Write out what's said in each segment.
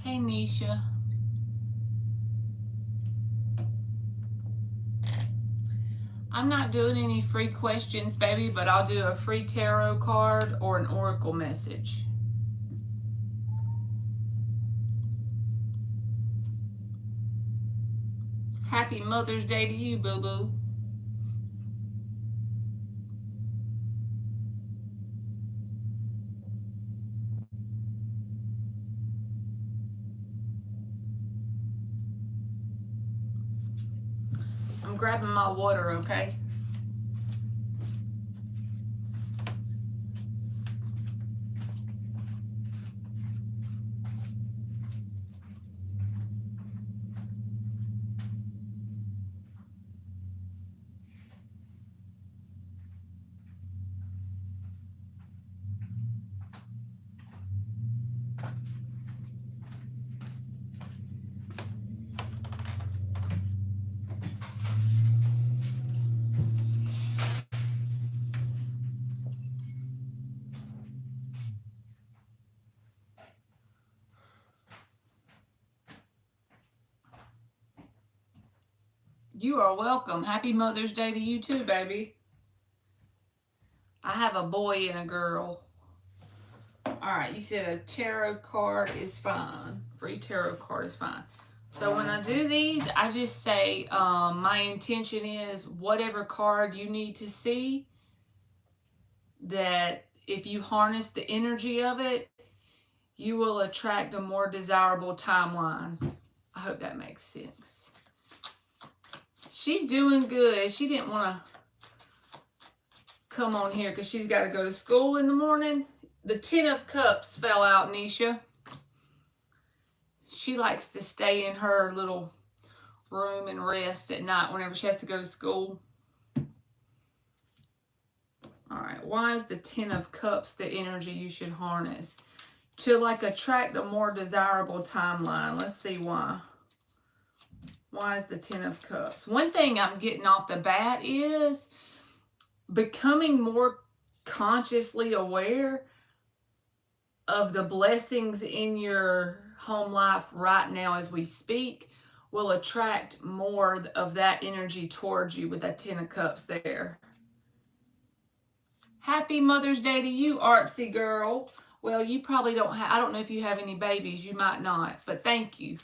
Hey, Nisha. I'm not doing any free questions, baby, but I'll do a free tarot card or an oracle message. Happy Mother's Day to you, boo-boo. I'm grabbing my water, okay? You are welcome. Happy Mother's Day to you too, baby. I have a boy and a girl. All right, you said a tarot card is fine. Free tarot card is fine. So when I do these, I just say my intention is whatever card you need to see, that if you harness the energy of it, you will attract a more desirable timeline. I hope that makes sense. She's doing good. She didn't want to come on here because she's got to go to school in the morning. The Ten of Cups fell out, Nisha. She likes to stay in her little room and rest at night whenever she has to go to school. All right, why is the Ten of Cups the energy you should harness? To like attract a more desirable timeline. Let's see why. Why is the Ten of Cups? One thing I'm getting off the bat is becoming more consciously aware of the blessings in your home life right now as we speak will attract more of that energy towards you with that Ten of Cups there. Happy Mother's Day to you, artsy girl. Well, you probably don't have, I don't know if you have any babies. You might not, but thank you.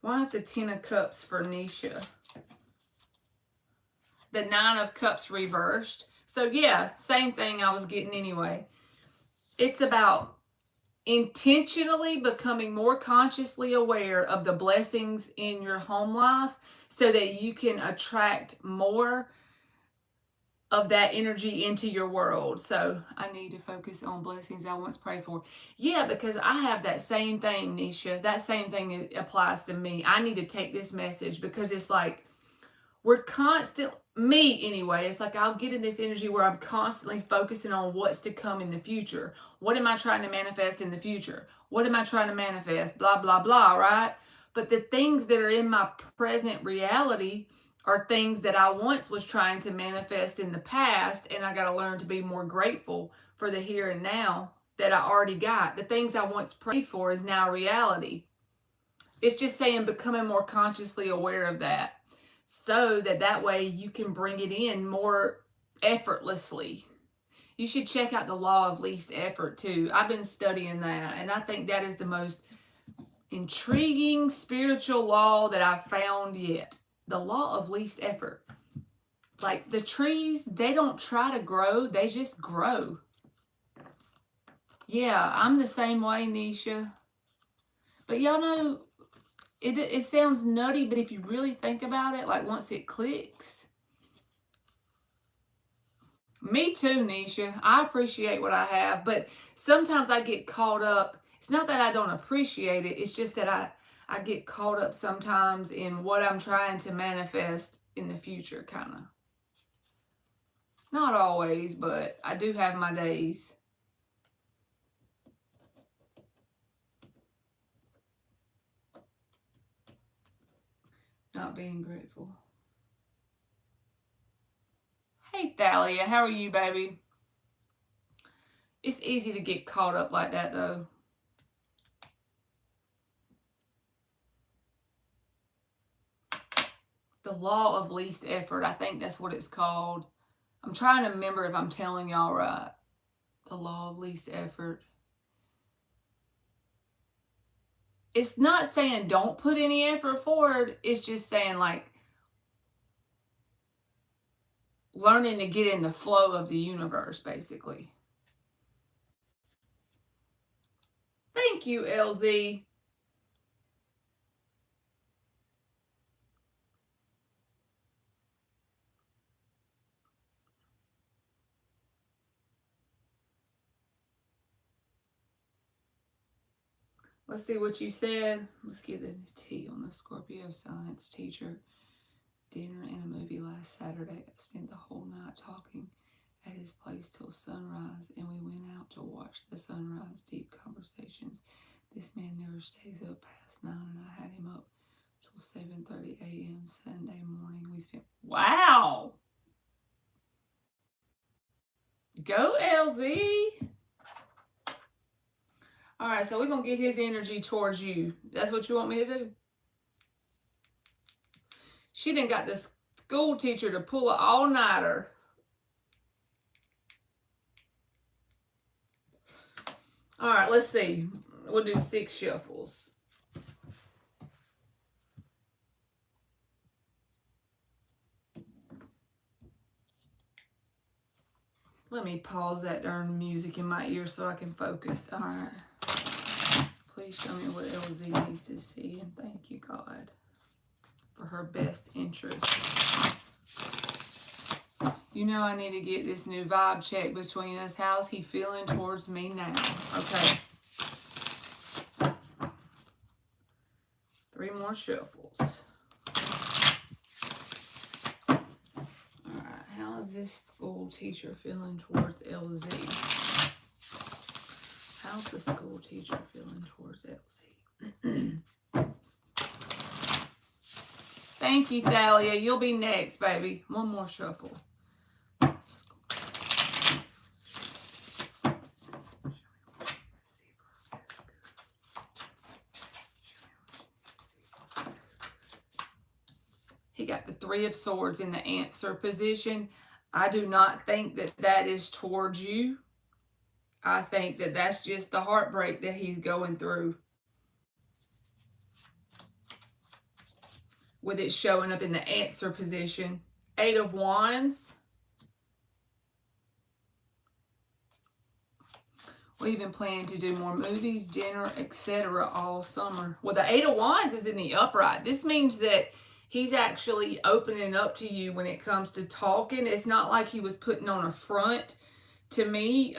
Why is the Ten of Cups for Nisha? The Nine of Cups reversed. So yeah, same thing I was getting anyway. It's about intentionally becoming more consciously aware of the blessings in your home life so that you can attract more of that energy into your world. So I need to focus on blessings I once prayed for. Yeah, because I have that same thing, Nisha. That same thing applies to me. I need to take this message because it's like we're constant, me anyway, it's like I'll get in this energy where I'm constantly focusing on what's to come in the future. What am I trying to manifest in the future? What am I trying to manifest? Blah, blah, blah, right? But the things that are in my present reality are things that I once was trying to manifest in the past, and I got to learn to be more grateful for the here and now that I already got. The things I once prayed for is now reality. It's just saying becoming more consciously aware of that so that way you can bring it in more effortlessly. You should check out the law of least effort too. I've been studying that, and I think that is the most intriguing spiritual law that I've found yet. The law of least effort. Like the trees, they don't try to grow, they just grow. Yeah, I'm the same way, Nisha. But y'all know, it sounds nutty, but if you really think about it, like once it clicks. Me too, Nisha. I appreciate what I have, but sometimes I get caught up. It's not that I don't appreciate it, it's just that I get caught up sometimes in what I'm trying to manifest in the future, kind of. Not always, but I do have my days. Not being grateful. Hey, Thalia. How are you, baby? It's easy to get caught up like that, though. The law of least effort. I think that's what it's called. I'm trying to remember if I'm telling y'all right. The law of least effort. It's not saying don't put any effort forward. It's just saying, like, learning to get in the flow of the universe, basically. Thank you, LZ. Let's see what you said. Let's get the tea on the Scorpio science teacher. Dinner and a movie last Saturday. I spent the whole night talking at his place till sunrise, and we went out to watch the sunrise. Deep conversations. This man never stays up past 9, and I had him up till 7:30 a.m. Sunday morning. We spent... Wow! Go, LZ! All right, so we're going to get his energy towards you. That's what you want me to do? She done got the school teacher to pull an all-nighter. All right, let's see. We'll do 6 shuffles. Let me pause that darn music in my ear so I can focus. All right. Please show me what LZ needs to see, and thank you, God, for her best interest. You know I need to get this new vibe check between us. How's he feeling towards me now? Okay. 3 more shuffles. All right. How is this school teacher feeling towards LZ? How's the school teacher feeling towards LZ? Thank you, Thalia. You'll be next, baby. 1 more shuffle. He got the 3 of Swords in the answer position. I do not think that that is towards you. I think that that's just the heartbreak that he's going through. With it showing up in the answer position. 8 of Wands. We even plan to do more movies, dinner, etc. all summer. Well, the 8 of Wands is in the upright. This means that he's actually opening up to you when it comes to talking. It's not like he was putting on a front to me.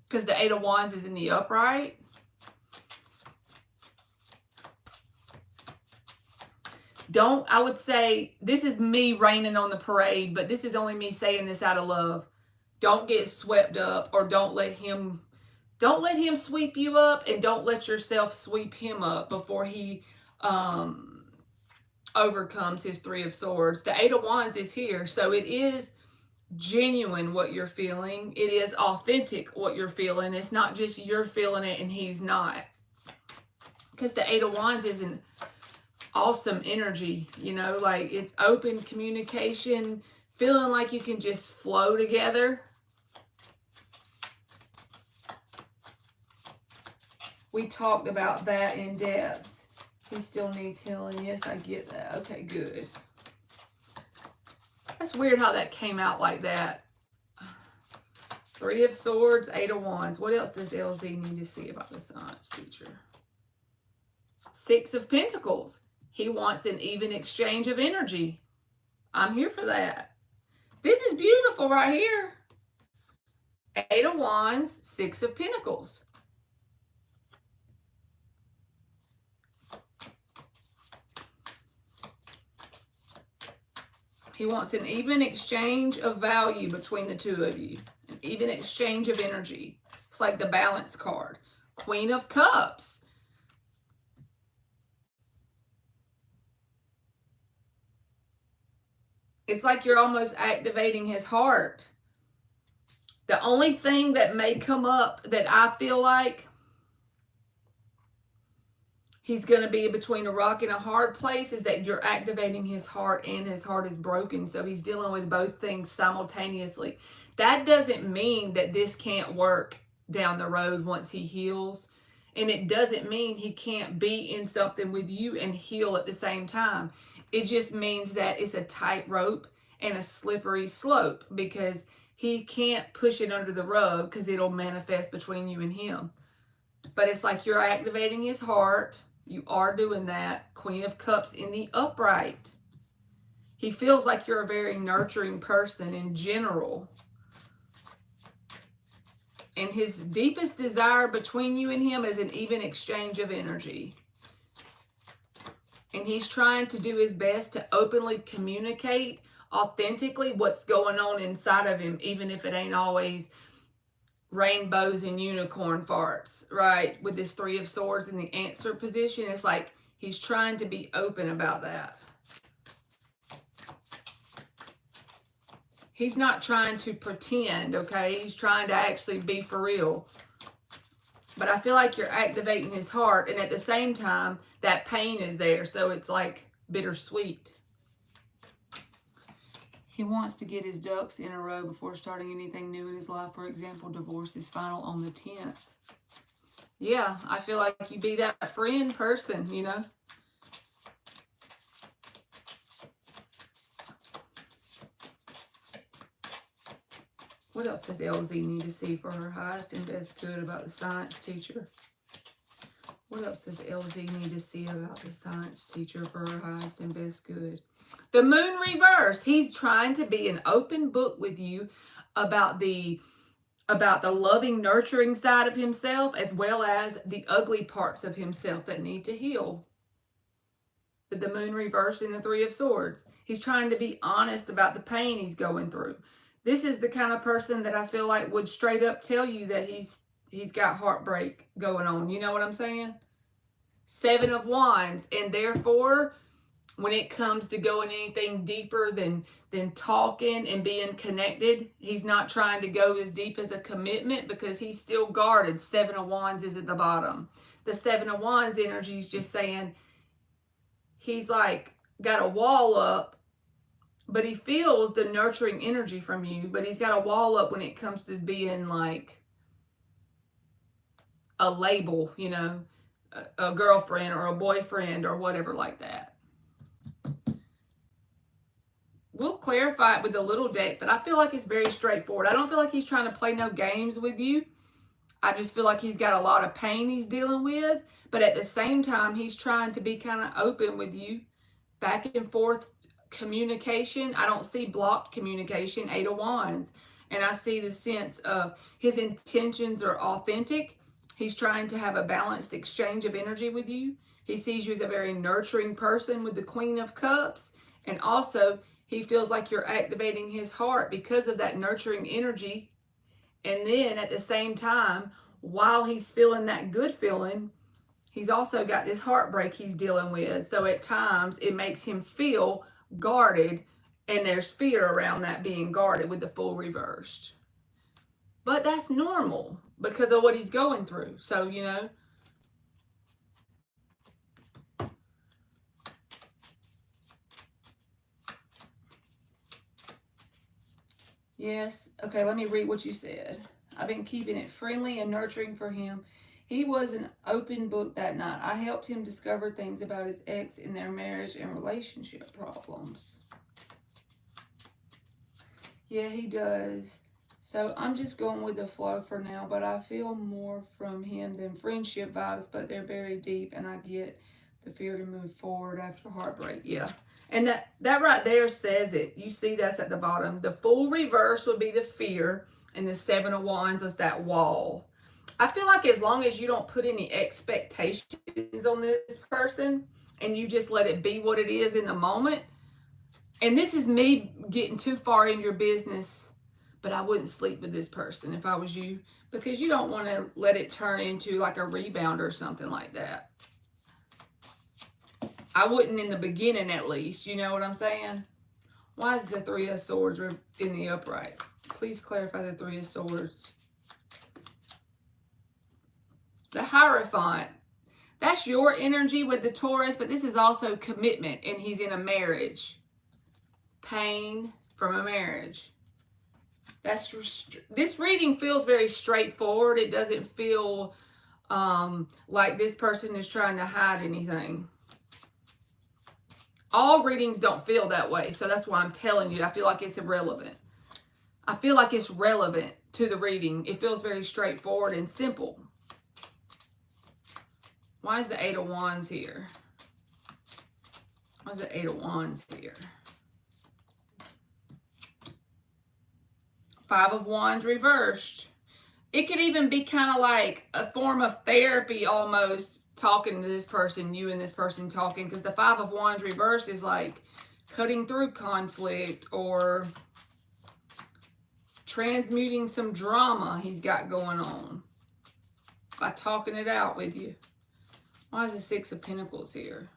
Because the 8 of Wands is in the upright. I would say, this is me raining on the parade, but this is only me saying this out of love. Don't get swept up, or don't let him sweep you up, and don't let yourself sweep him up before he overcomes his 3 of Swords. The 8 of Wands is here, so it is genuine what you're feeling. It is authentic what you're feeling. It's not just you're feeling it and he's not. Because the 8 of Wands is an awesome energy, you know, like it's open communication, feeling like you can just flow together. We talked about that in depth. He still needs healing. Yes, I get that. Okay, good. That's weird how that came out like that. 3 of Swords, 8 of Wands. What else does LZ need to see about the science teacher? 6 of Pentacles. He wants an even exchange of energy. I'm here for that. This is beautiful right here. 8 of Wands, 6 of Pentacles. He wants an even exchange of value between the 2 of you. An even exchange of energy. It's like the balance card. Queen of Cups. It's like you're almost activating his heart. The only thing that may come up that I feel like he's going to be between a rock and a hard place is that you're activating his heart and his heart is broken. So he's dealing with both things simultaneously. That doesn't mean that this can't work down the road once he heals. And it doesn't mean he can't be in something with you and heal at the same time. It just means that it's a tightrope and a slippery slope because he can't push it under the rug because it'll manifest between you and him. But it's like you're activating his heart. You are doing that. Queen of Cups in the upright. He feels like you're a very nurturing person in general. And his deepest desire between you and him is an even exchange of energy. And he's trying to do his best to openly communicate authentically what's going on inside of him, even if it ain't always rainbows and unicorn farts, right? With this Three of Swords in the answer position, it's like he's trying to be open about that. He's not trying to pretend, okay? He's trying to actually be for real. But I feel like you're activating his heart, and at the same time, that pain is there, so it's like bittersweet. He wants to get his ducks in a row before starting anything new in his life. For example, divorce is final on the 10th. Yeah, I feel like you be that friend person, you know. What else does LZ need to see for her highest and best good about the science teacher? What else does LZ need to see about the science teacher for her highest and best good? The moon reverse. He's trying to be an open book with you about the loving, nurturing side of himself, as well as the ugly parts of himself that need to heal. With the moon reversed in the Three of Swords. He's trying to be honest about the pain he's going through. This is the kind of person that I feel like would straight up tell you that he's got heartbreak going on. You know what I'm saying? Seven of Wands. And therefore, when it comes to going anything deeper than talking and being connected, he's not trying to go as deep as a commitment because he's still guarded. Seven of Wands is at the bottom. The Seven of Wands energy is just saying he's like got a wall up, but he feels the nurturing energy from you, but he's got a wall up when it comes to being like a label, you know, a girlfriend or a boyfriend or whatever like that. We'll clarify it with the little deck, but I feel like it's very straightforward. I don't feel like he's trying to play no games with you. I just feel like he's got a lot of pain he's dealing with, but at the same time, he's trying to be kind of open with you, back and forth communication. I don't see blocked communication, Eight of Wands. And I see the sense of his intentions are authentic. He's trying to have a balanced exchange of energy with you. He sees you as a very nurturing person with the Queen of Cups. And also, he feels like you're activating his heart because of that nurturing energy. And then at the same time, while he's feeling that good feeling, he's also got this heartbreak he's dealing with. So at times, it makes him feel guarded, and there's fear around that being guarded with the Fool reversed. But that's normal because of what he's going through. So, you know. Yes. Okay, let me read what you said. I've been keeping it friendly and nurturing for him. He was an open book that night. I helped him discover things about his ex in their marriage and relationship problems. Yeah, he does. So I'm just going with the flow for now, but I feel more from him than friendship vibes, but they're very deep, and I get the fear to move forward after heartbreak. Yeah. And that right there says it. You see that's at the bottom. The Fool reverse would be the fear, and the Seven of Wands is that wall. I feel like as long as you don't put any expectations on this person and you just let it be what it is in the moment, and this is me getting too far in your business, but I wouldn't sleep with this person if I was you, because you don't want to let it turn into like a rebound or something like that. I wouldn't in the beginning, at least. You know what I'm saying? Why is the Three of Swords in the upright? Please clarify the Three of Swords. The Hierophant. That's your energy with the Taurus, but this is also commitment, and he's in a marriage. Pain from a marriage. This reading feels very straightforward. It doesn't feel like this person is trying to hide anything. All readings don't feel that way, so that's why I'm telling you. I feel like it's irrelevant. I feel like it's relevant to the reading. It feels very straightforward and simple. Why is the Eight of Wands here? Why is the Eight of Wands here? Five of Wands reversed. It could even be kind of like a form of therapy almost, talking to this person, you and this person talking, because the Five of Wands reversed is like cutting through conflict or transmuting some drama he's got going on by talking it out with you. Why is the Six of Pentacles here?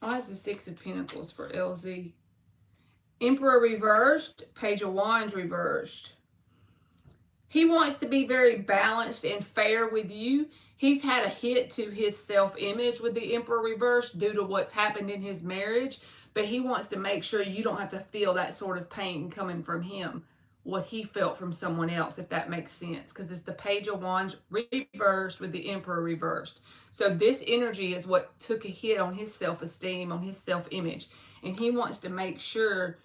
Why is the Six of Pentacles for LZ? Emperor reversed, Page of Wands reversed. He wants to be very balanced and fair with you. He's had a hit to his self-image with the Emperor reversed due to what's happened in his marriage, but he wants to make sure you don't have to feel that sort of pain coming from him, what he felt from someone else, if that makes sense, because it's the Page of Wands reversed with the Emperor reversed. So this energy is what took a hit on his self-esteem, on his self-image, and he wants to make sure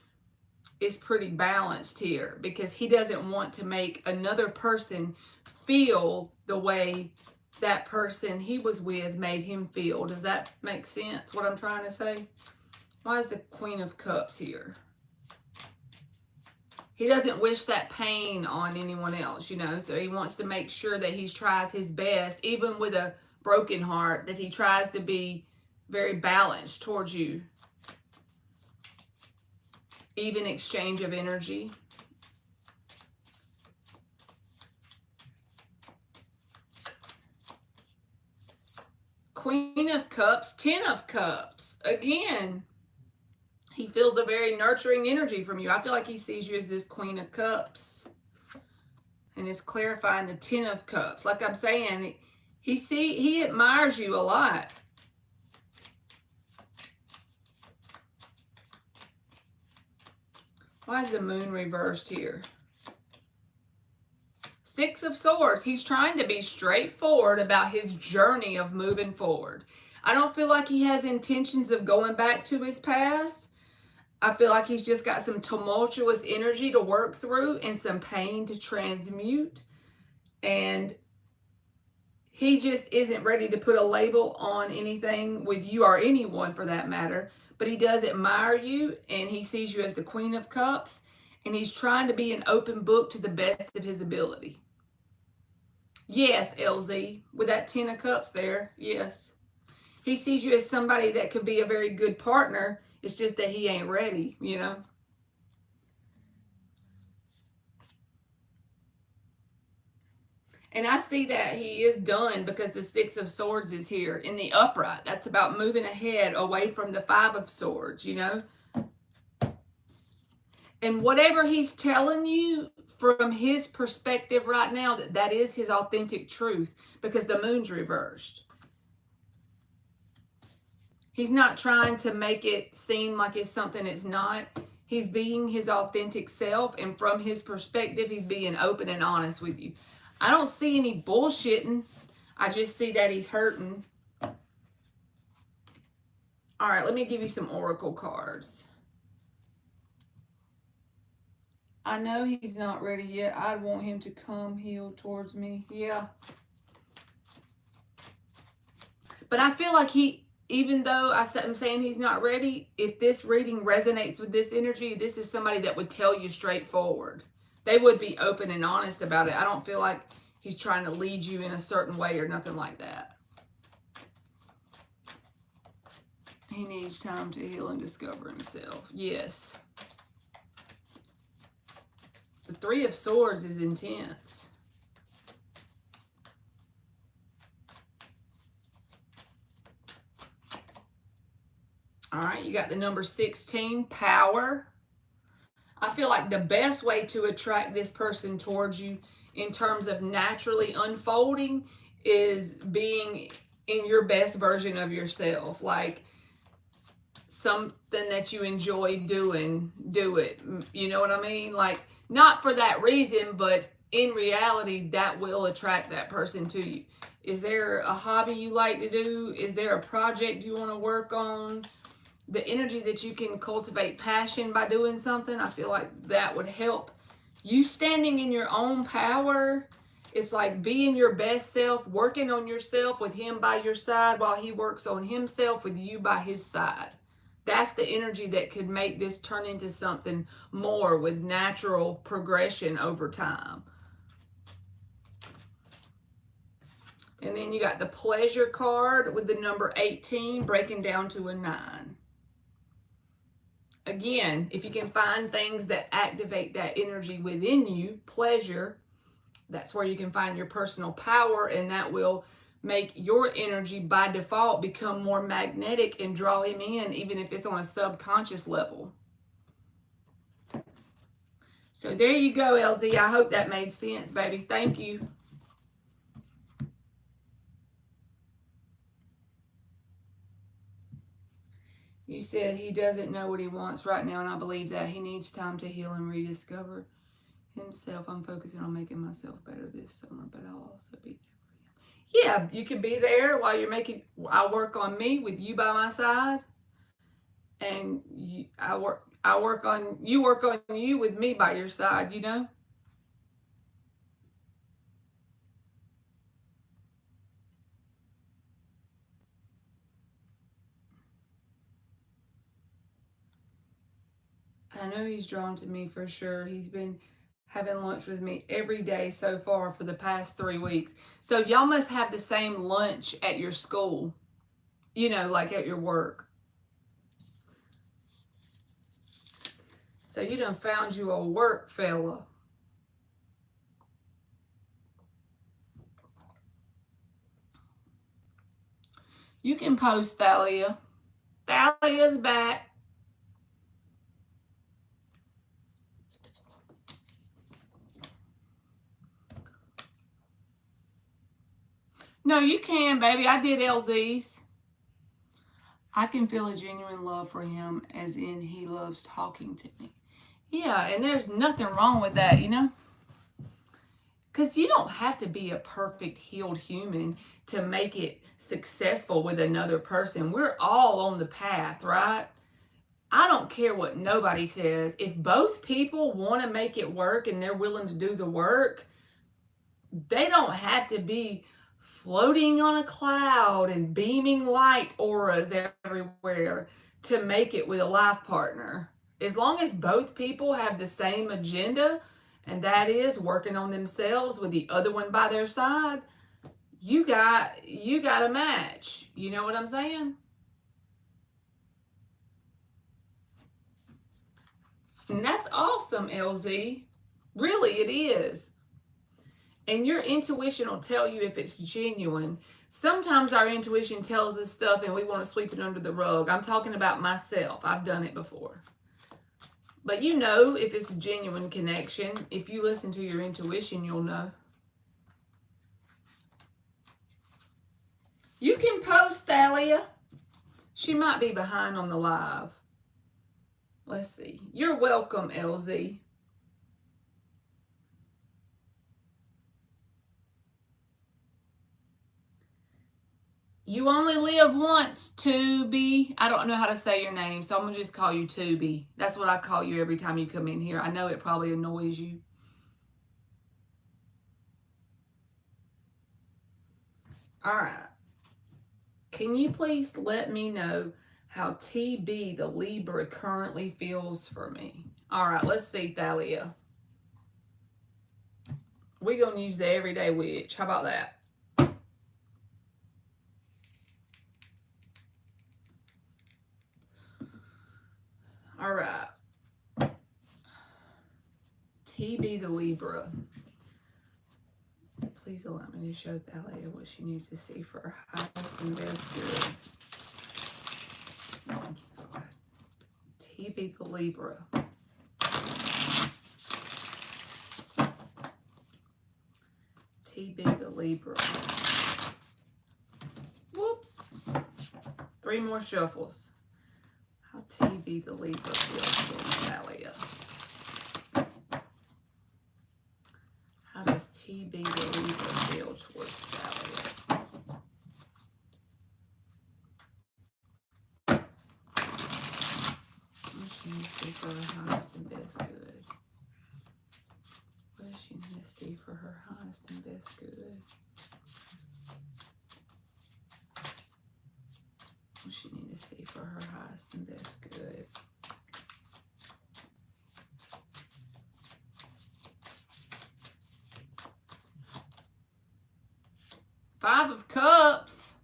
it's pretty balanced here, because he doesn't want to make another person feel the way that person he was with made him feel. Does that make sense, what I'm trying to say? Why is the Queen of Cups here? He doesn't wish that pain on anyone else, you know, so he wants to make sure that he tries his best, even with a broken heart, that he tries to be very balanced towards you. Even exchange of energy. Queen of Cups, Ten of Cups. Again, he feels a very nurturing energy from you. I feel like he sees you as this Queen of Cups. And is clarifying the Ten of Cups. Like I'm saying, he admires you a lot. Why is the Moon reversed here? Six of Swords. He's trying to be straightforward about his journey of moving forward. I don't feel like he has intentions of going back to his past. I feel like he's just got some tumultuous energy to work through and some pain to transmute. And he just isn't ready to put a label on anything with you, or anyone for that matter. But he does admire you, and he sees you as the Queen of Cups, and he's trying to be an open book to the best of his ability. Yes, LZ, with that Ten of Cups there, yes. He sees you as somebody that could be a very good partner. It's just that he ain't ready, you know. And I see that he is done, because the Six of Swords is here in the upright. That's about moving ahead away from the Five of Swords, you know. And whatever he's telling you from his perspective right now, that is his authentic truth, because the Moon's reversed. He's not trying to make it seem like it's something it's not. He's being his authentic self, and from his perspective, he's being open and honest with you. I don't see any bullshitting. I just see that he's hurting. All right, let me give you some oracle cards. I know he's not ready yet. I'd want him to come healed towards me. Yeah. But I feel like even though I'm saying he's not ready, if this reading resonates with this energy, this is somebody that would tell you straightforward. They would be open and honest about it. I don't feel like he's trying to lead you in a certain way or nothing like that. He needs time to heal and discover himself. Yes. The Three of Swords is intense. All right, you got the number 16, power. I feel like the best way to attract this person towards you in terms of naturally unfolding is being in your best version of yourself. Like something that you enjoy doing, do it. You know what I mean? Like, not for that reason, but in reality, that will attract that person to you. Is there a hobby you like to do? Is there a project you want to work on? The energy that you can cultivate passion by doing something, I feel like that would help. You standing in your own power, it's like being your best self, working on yourself with him by your side while he works on himself with you by his side. That's the energy that could make this turn into something more with natural progression over time. And then you got the pleasure card with the number 18 breaking down to a 9. Again, if you can find things that activate that energy within you, pleasure, that's where you can find your personal power, and that will make your energy by default become more magnetic and draw him in, even if it's on a subconscious level. So there you go, LZ. I hope that made sense, baby. Thank you. You said he doesn't know what he wants right now, and I believe that. He needs time to heal and rediscover himself. I'm focusing on making myself better this summer, but I'll also be there for him. Yeah, you can be there while you're making. I work on me with you by my side, and I work on you with me by your side. You know. I know he's drawn to me for sure. He's been having lunch with me every day so far for the past 3 weeks. So y'all must have the same lunch at your school, you know, like at your work. So you done found you a work fella. You can post Thalia. Thalia's back. No, you can, baby. I did LZ's. I can feel a genuine love for him, as in he loves talking to me. Yeah, and there's nothing wrong with that, you know? Because you don't have to be a perfect healed human to make it successful with another person. We're all on the path, right? I don't care what nobody says. If both people want to make it work and they're willing to do the work, they don't have to be floating on a cloud and beaming light auras everywhere to make it with a life partner. As long as both people have the same agenda, and that is working on themselves with the other one by their side, you got a match. You know what I'm saying? And that's awesome, LZ. Really, it is. And your intuition will tell you if it's genuine. Sometimes our intuition tells us stuff and we want to sweep it under the rug. I'm talking about myself. I've done it before. But you know if it's a genuine connection. If you listen to your intuition, you'll know. You can post Thalia. She might be behind on the live. Let's see. You're welcome, LZ. You only live once, Tubi. I don't know how to say your name, so I'm going to just call you Tubi. That's what I call you every time you come in here. I know it probably annoys you. All right. Can you please let me know how TB, the Libra, currently feels for me? All right, let's see, Thalia. We're going to use the everyday witch. How about that? All right. TB, the Libra. Please allow me to show Thalia what she needs to see for her highest and best good. Thank you, TB the Libra. TB the Libra. Whoops. 3 more shuffles. How TB the Libra feels towards Thalia. How does TB the Libra feel towards Thalia? What does she need to see for her highest and best good? What does she need to see for her highest and best good? What does she need to see for her highest and best good? Five of Cups.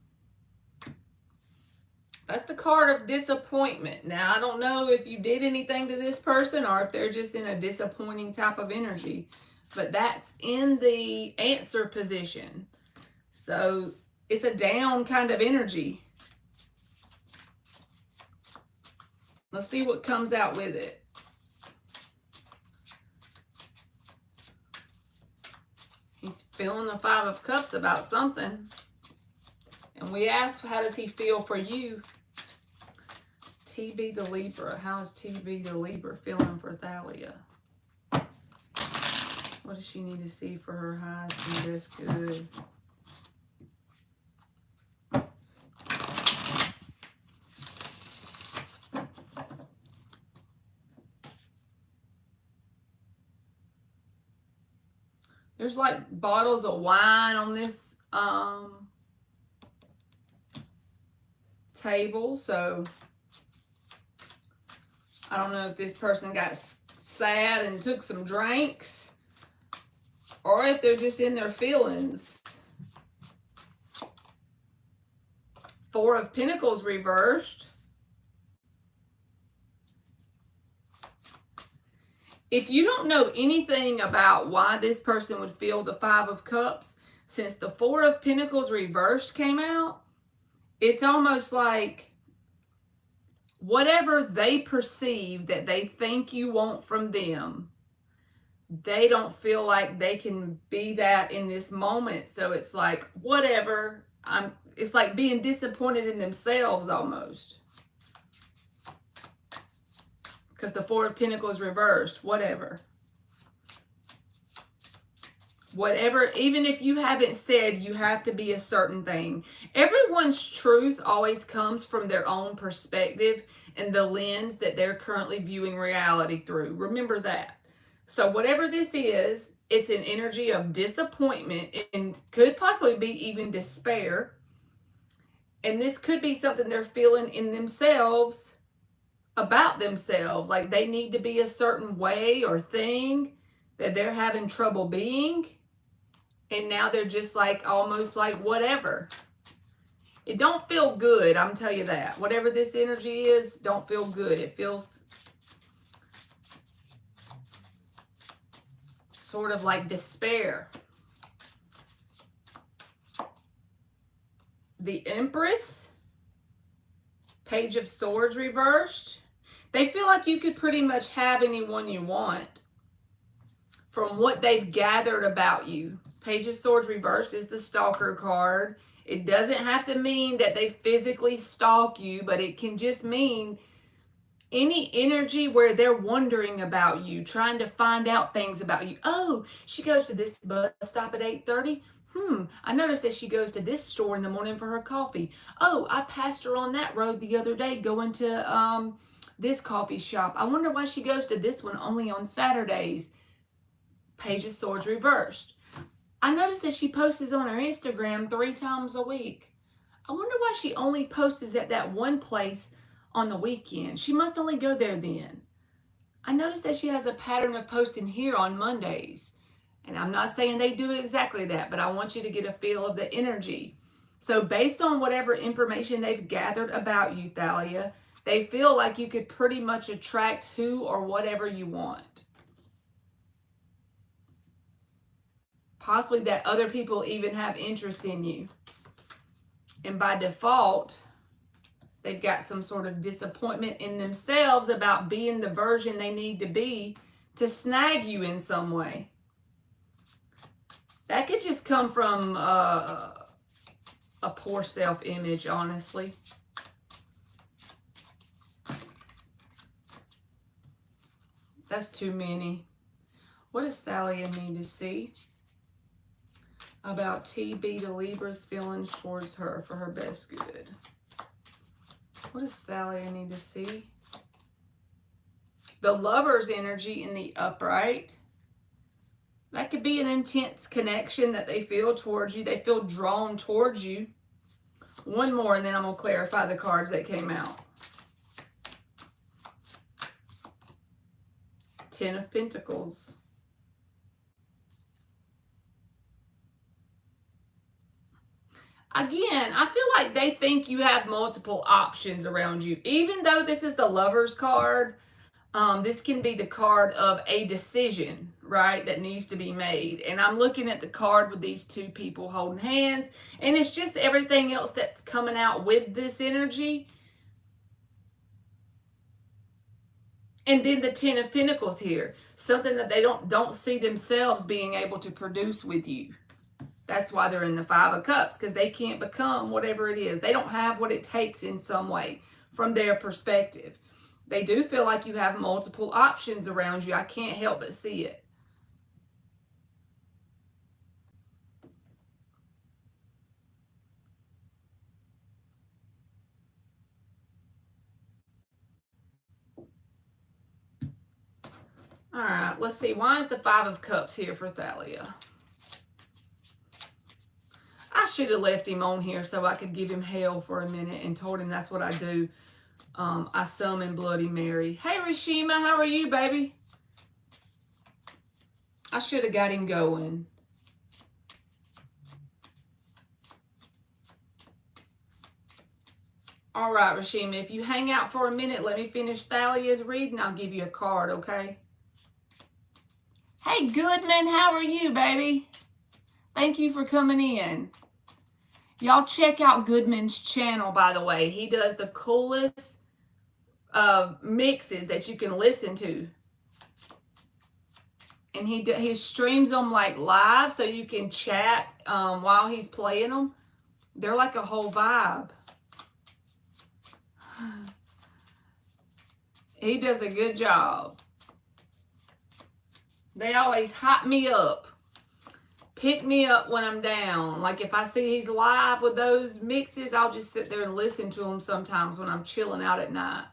That's the card of disappointment. Now, I don't know if you did anything to this person or if they're just in a disappointing type of energy, but that's in the answer position. So it's a down kind of energy. Let's see what comes out with it. He's feeling the Five of Cups about something. And we asked, how does he feel for you? TB the Libra. How is TB the Libra feeling for Thalia? What does she need to see for her highest and best good? There's like bottles of wine on this table, so I don't know if this person got sad and took some drinks or if they're just in their feelings. Four of Pentacles reversed. If you don't know anything about why this person would feel the Five of Cups, since the Four of Pentacles reversed came out, it's almost like whatever they perceive that they think you want from them, they don't feel like they can be that in this moment. So it's like, whatever. It's like being disappointed in themselves almost. Because the Four of Pentacles reversed. Whatever. Whatever, even if you haven't said you have to be a certain thing. Everyone's truth always comes from their own perspective and the lens that they're currently viewing reality through. Remember that. So whatever this is, it's an energy of disappointment and could possibly be even despair. And this could be something they're feeling in themselves, about themselves. Like they need to be a certain way or thing that they're having trouble being. And now they're just like, almost like whatever. It don't feel good, I'm telling you that. Whatever this energy is, don't feel good. It feels sort of like despair. The Empress, Page of Swords reversed. They feel like you could pretty much have anyone you want from what they've gathered about you. Page of Swords reversed is the stalker card. It doesn't have to mean that they physically stalk you, but it can just mean any energy where they're wondering about you, trying to find out things about you. Oh, she goes to this bus stop at 8:30. I noticed that she goes to this store in the morning for her coffee. Oh, I passed her on that road the other day going to this coffee shop. I wonder why she goes to this one only on Saturdays. Page of Swords reversed. I noticed that she posts on her Instagram 3 times a week. I wonder why she only posts at that one place on the weekend. She must only go there then. I noticed that she has a pattern of posting here on Mondays. And I'm not saying they do exactly that, but I want you to get a feel of the energy. So based on whatever information they've gathered about you, Thalia, they feel like you could pretty much attract who or whatever you want. Possibly that other people even have interest in you. And by default, They've got some sort of disappointment in themselves about being the version they need to be to snag you in some way. That could just come from a poor self-image, honestly. That's too many. What does Thalia need to see about TB to Libra's feelings towards her for her best good? What does Thalia need to see? The Lover's energy in the upright. That could be an intense connection that they feel towards you. They feel drawn towards you. One more, and then I'm going to clarify the cards that came out. Ten of Pentacles. Again, I feel like they think you have multiple options around you. Even though this is the Lover's card, this can be the card of a decision, right, that needs to be made. And I'm looking at the card with these two people holding hands, and it's just everything else that's coming out with this energy. And then the Ten of Pentacles here, something that they don't see themselves being able to produce with you. That's why they're in the Five of Cups, because they can't become whatever it is. They don't have what it takes in some way from their perspective. They do feel like you have multiple options around you. I can't help but see it. All right, let's see. Why is the Five of Cups here for Thalia? I should have left him on here so I could give him hell for a minute and told him that's what I do. I summon Bloody Mary. Hey, Rashima, how are you, baby? I should have got him going. All right, Rashima, if you hang out for a minute, let me finish Thalia's reading. I'll give you a card, okay? Hey, Goodman, how are you, baby? Thank you for coming in. Y'all check out Goodman's channel, by the way. He does the coolest mixes that you can listen to. And he streams them like live so you can chat while he's playing them. They're like a whole vibe. He does a good job. They always hype me up. Pick me up when I'm down. Like if I see he's live with those mixes, I'll just sit there and listen to him sometimes when I'm chilling out at night.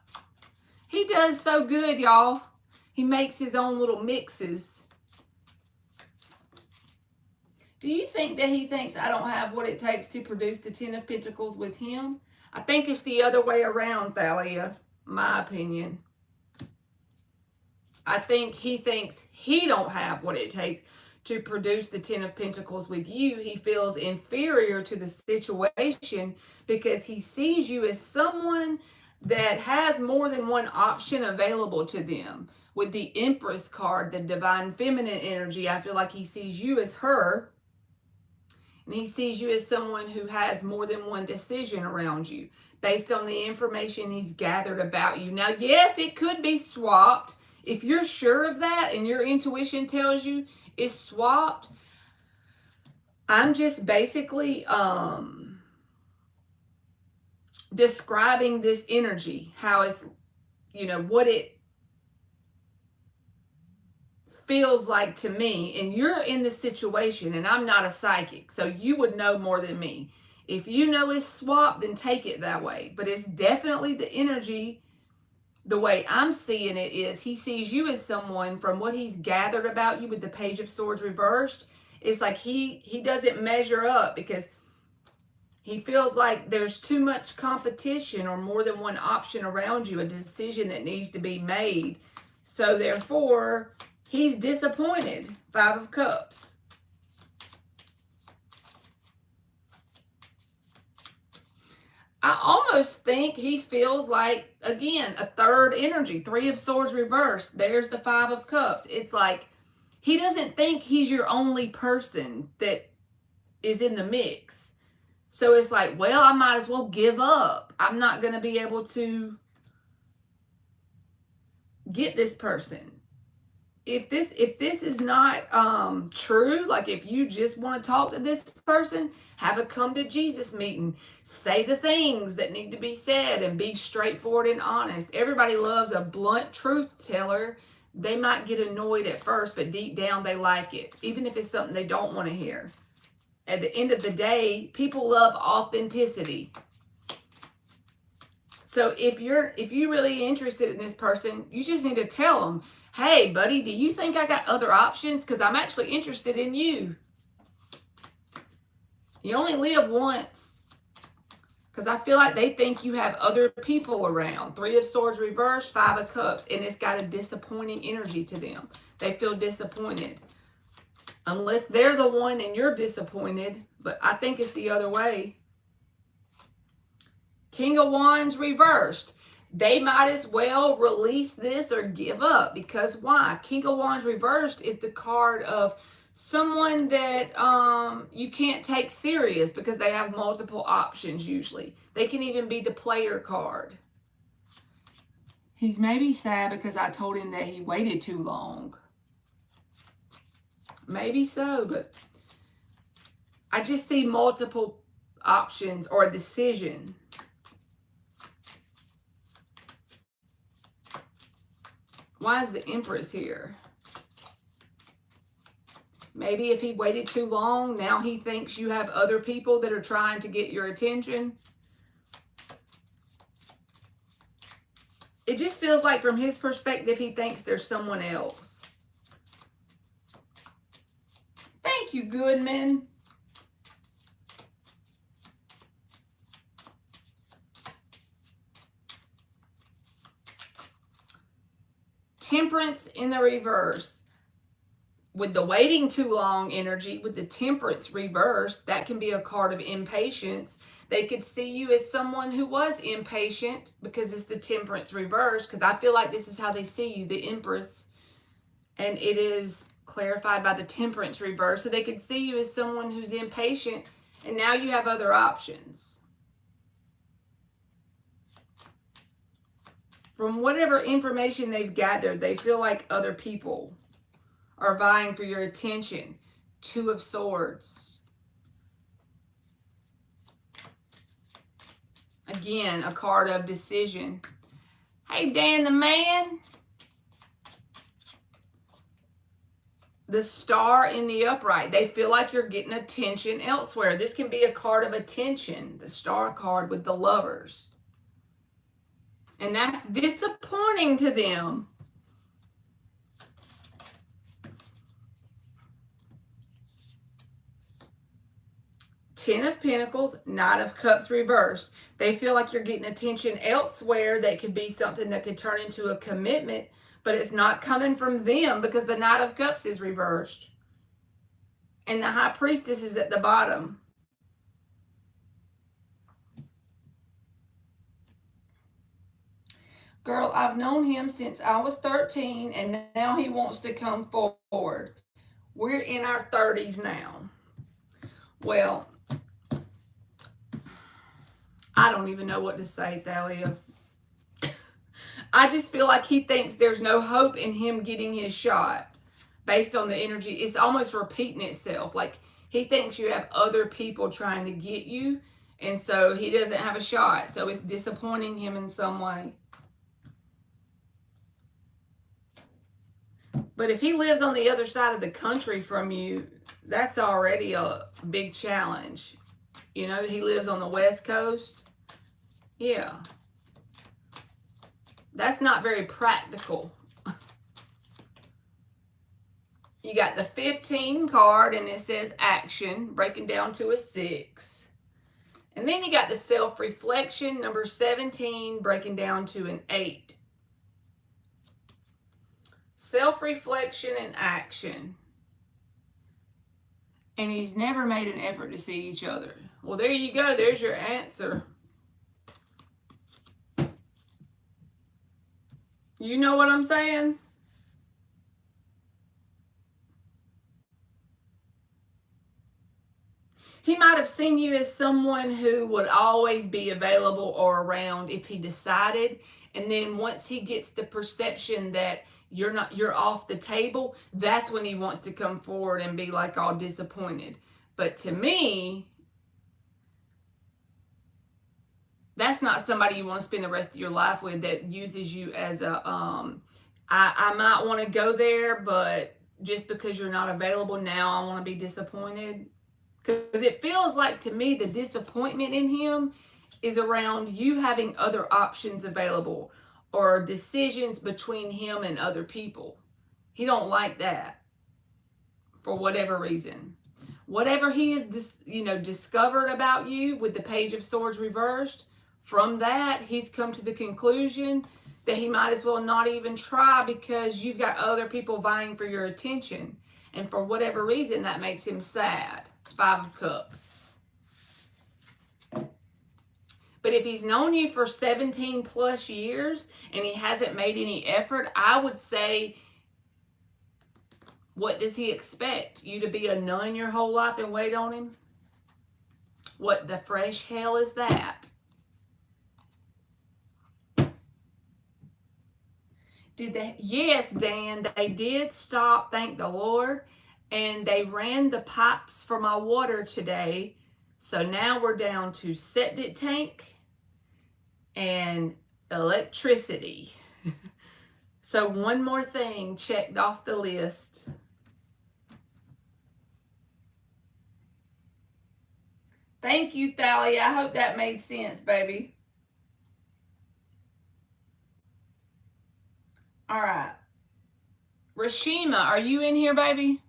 He does so good, y'all. He makes his own little mixes. Do you think that he thinks I don't have what it takes to produce the Ten of Pentacles with him? I think it's the other way around, Thalia. My opinion. I think he thinks he don't have what it takes to produce the Ten of Pentacles with you. He feels inferior to the situation because he sees you as someone that has more than one option available to them. With the Empress card, the divine feminine energy, I feel like he sees you as her. And he sees you as someone who has more than one decision around you based on the information he's gathered about you. Now, yes, it could be swapped. If you're sure of that and your intuition tells you it's swapped, I'm just basically describing this energy, how it's, you know, what it feels like to me. And you're in the situation, and I'm not a psychic, so you would know more than me. If you know it's swapped, then take it that way. But it's definitely the energy. The way I'm seeing it is he sees you as someone, from what he's gathered about you with the Page of Swords reversed, it's like he doesn't measure up because he feels like there's too much competition or more than one option around you, a decision that needs to be made. So therefore, he's disappointed. Five of Cups. I almost think he feels like, again, a third energy. Three of Swords reversed. There's the Five of Cups. It's like he doesn't think he's your only person that is in the mix. So it's like, well, I might as well give up. I'm not going to be able to get this person. If this is not true, like if you just want to talk to this person, have a come to Jesus meeting. Say the things that need to be said and be straightforward and honest. Everybody loves a blunt truth teller. They might get annoyed at first, but deep down they like it, even if it's something they don't want to hear. At the end of the day, people love authenticity. So if you're really interested in this person, you just need to tell them, hey, buddy, do you think I got other options? Because I'm actually interested in you. You only live once. Because I feel like they think you have other people around. 3 of Swords reversed, 5 of Cups. And it's got a disappointing energy to them. They feel disappointed. Unless they're the one and you're disappointed. But I think it's the other way. King of Wands reversed. They might as well release this or give up. Because why? King of Wands reversed is the card of someone that you can't take serious because they have multiple options usually. They can even be the player card. He's maybe sad because I told him that he waited too long. Maybe so, but I just see multiple options or a decision. Why is the Empress here? Maybe if he waited too long, now he thinks you have other people that are trying to get your attention. It just feels like from his perspective, he thinks there's someone else. Thank you, Goodman. Temperance in the reverse. With the waiting too long energy, with the Temperance reverse, that can be a card of impatience. They could see you as someone who was impatient because it's the Temperance reverse, because I feel like this is how they see you, the Empress. And it is clarified by the Temperance reverse. So they could see you as someone who's impatient, and now you have other options. From whatever information they've gathered, they feel like other people are vying for your attention. 2 of Swords. Again, a card of decision. Hey, Dan the man. The Star in the upright. They feel like you're getting attention elsewhere. This can be a card of attention. The Star card with the Lovers. And that's disappointing to them. Ten of Pentacles, Knight of Cups reversed. They feel like you're getting attention elsewhere. That could be something that could turn into a commitment, but it's not coming from them because the Knight of Cups is reversed. And the High Priestess is at the bottom. Girl, I've known him since I was 13, and now he wants to come forward. We're in our 30s now. Well, I don't even know what to say, Thalia. I just feel like he thinks there's no hope in him getting his shot based on the energy. It's almost repeating itself. Like he thinks you have other people trying to get you, and so he doesn't have a shot. So it's disappointing him in some way. But if he lives on the other side of the country from you, that's already a big challenge. You know, he lives on the West Coast. Yeah. That's not very practical. You got the 15 card, and it says action, breaking down to a 6. And then you got the self-reflection, number 17, breaking down to an 8. Self-reflection and action. And he's never made an effort to see each other. Well, there you go. There's your answer. You know what I'm saying? He might have seen you as someone who would always be available or around if he decided. And then once he gets the perception that you're off the table, that's when he wants to come forward and be like all disappointed. But to me, that's not somebody you want to spend the rest of your life with, that uses you as a I might want to go there, but just because you're not available now, I want to be disappointed. Because it feels like to me the disappointment in him is around you having other options available or decisions between him and other people. He don't like that for whatever reason. Whatever he has discovered about you with the Page of Swords reversed, from that he's come to the conclusion that he might as well not even try, because you've got other people vying for your attention. And for whatever reason, that makes him sad. 5 of Cups. But if he's known you for 17 plus years and he hasn't made any effort, I would say, what does he expect? You to be a nun your whole life and wait on him? What the fresh hell is that? Yes, Dan, they did stop, thank the Lord, and they ran the pipes for my water today. So now we're down to septic tank and electricity. So one more thing checked off the list. Thank you, Thalia. I hope that made sense, baby. All right. Rashima, are you in here, baby?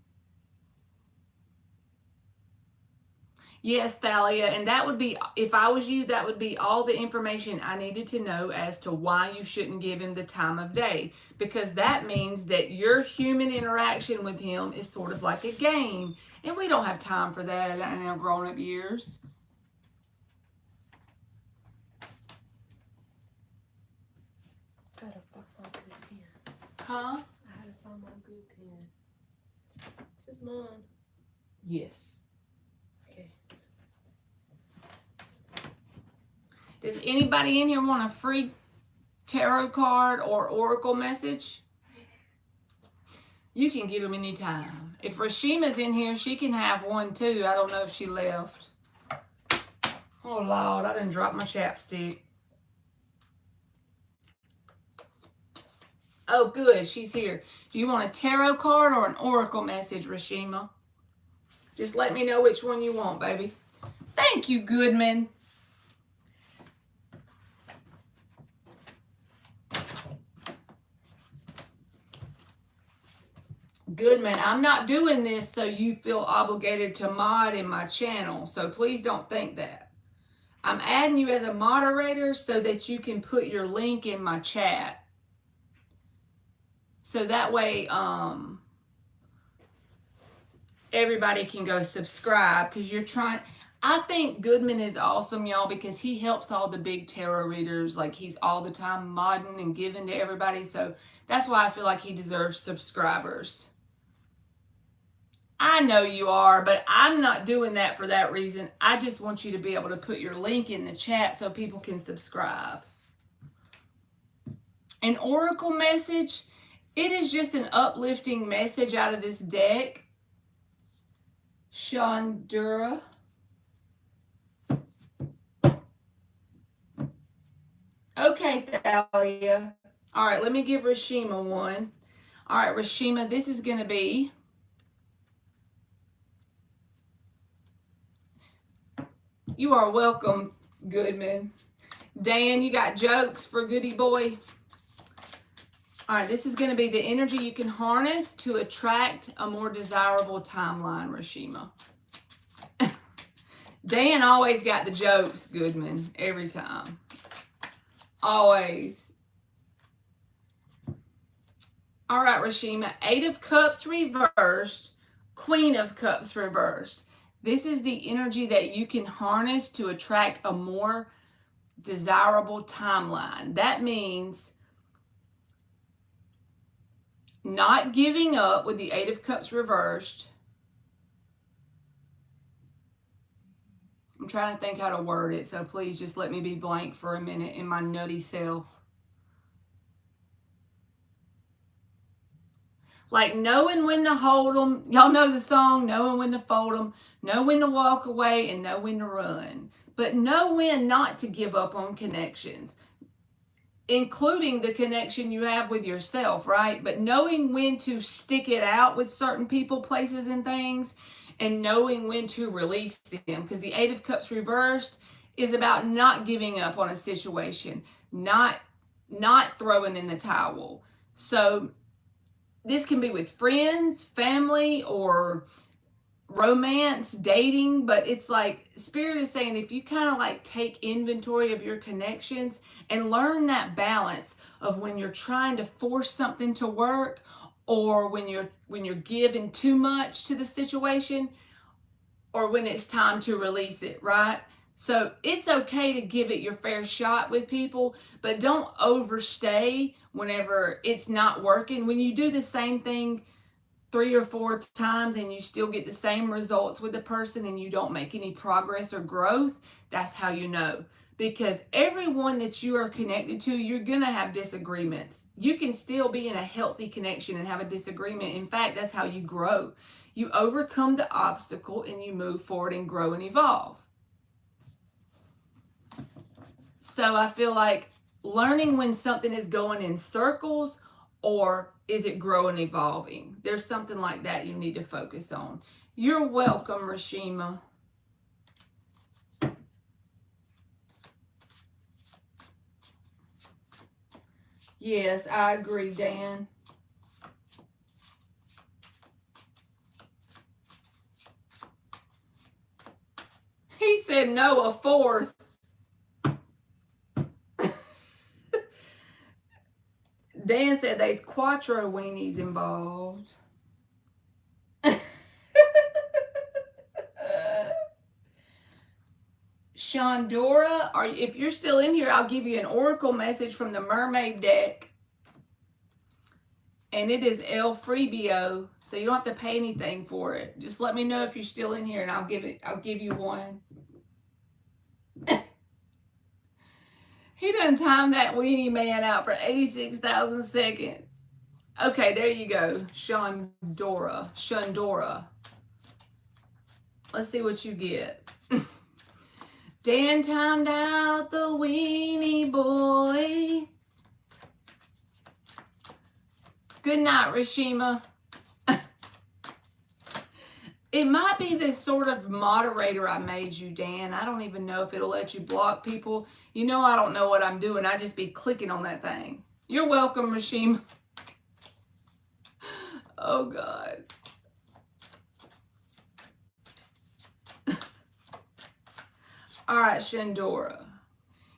Yes, Thalia, and that would be, if I was you, that would be all the information I needed to know as to why you shouldn't give him the time of day, because that means that your human interaction with him is sort of like a game, and we don't have time for that in our grown-up years. Huh? I had to find my good pen. This is mine. Yes. Okay. Does anybody in here want a free tarot card or oracle message? You can get them anytime. If Rashima's in here, she can have one too. I don't know if she left. Oh, Lord, I done dropped my chapstick. Oh, good, she's here. Do you want a tarot card or an oracle message, Rashima? Just let me know which one you want, baby. Thank you, Goodman. Goodman, I'm not doing this so you feel obligated to mod in my channel, so please don't think that. I'm adding you as a moderator so that you can put your link in my chat. So that way, everybody can go subscribe, because you're trying. I think Goodman is awesome, y'all, because he helps all the big tarot readers. Like, he's all the time modding and giving to everybody. So that's why I feel like he deserves subscribers. I know you are, but I'm not doing that for that reason. I just want you to be able to put your link in the chat so people can subscribe. An oracle message, it is just an uplifting message out of this deck. Chandra. Okay, Thalia. All right, let me give Rashima one. All right, Rashima, this is going to be... You are welcome, Goodman. Dan, you got jokes for Goody Boy? All right, this is going to be the energy you can harness to attract a more desirable timeline, Rashima. Dan always got the jokes, Goodman, every time. Always. All right, Rashima, 8 of Cups reversed, Queen of Cups reversed. This is the energy that you can harness to attract a more desirable timeline. That means not giving up with the 8 of Cups reversed. I'm trying to think how to word it, so please just let me be blank for a minute in my nutty self. Like knowing when to hold them. Y'all know the song, knowing when to fold them, know when to walk away, and know when to run. But know when not to give up on connections, including the connection you have with yourself, right? But knowing when to stick it out with certain people, places, and things, and knowing when to release them. Because the Eight of Cups reversed is about not giving up on a situation, not throwing in the towel. So this can be with friends, family, or romance, dating, but it's like Spirit is saying if you kind of like take inventory of your connections and learn that balance of when you're trying to force something to work, or when you're giving too much to the situation, or when it's time to release it, right? So it's okay to give it your fair shot with people, but don't overstay whenever it's not working. When you do the same thing 3 or 4 times and you still get the same results with the person and you don't make any progress or growth, that's how you know. Because everyone that you are connected to, you're going to have disagreements. You can still be in a healthy connection and have a disagreement. In fact, that's how you grow. You overcome the obstacle and you move forward and grow and evolve. So I feel like learning when something is going in circles, or is it growing, evolving? There's something like that you need to focus on. You're welcome, Rashima. Yes, I agree, Dan. He said no, a fourth. Dan said there's quattro weenies involved. Shondora, if you're still in here, I'll give you an oracle message from the mermaid deck. And it is El Freebie, so you don't have to pay anything for it. Just let me know if you're still in here and I'll give you one. He done timed that weenie man out for 86,000 seconds. Okay, there you go. Shondora. Let's see what you get. Dan timed out the weenie boy. Good night, Rashima. It might be this sort of moderator I made you, Dan. I don't even know if it'll let you block people. You know I don't know what I'm doing. I just be clicking on that thing. You're welcome, Rashima. Oh, God. All right, Shondora.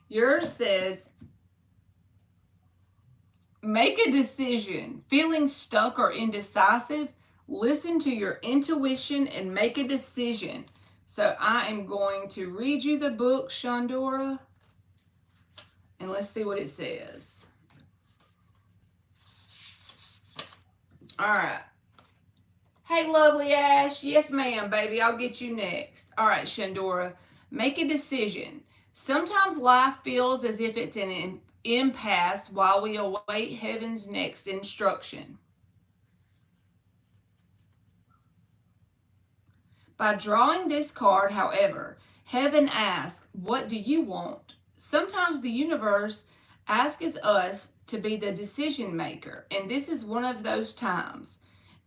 Yours says, make a decision. Feeling stuck or indecisive? Listen to your intuition and make a decision. So I am going to read you the book, Shondora, and let's see what it says. All right. Hey, lovely Ash. Yes, ma'am, baby. I'll get you next. All right, Shondora. Make a decision. Sometimes life feels as if it's an impasse while we await heaven's next instruction. By drawing this card, however, heaven asks, what do you want? Sometimes the universe asks us to be the decision maker, and this is one of those times.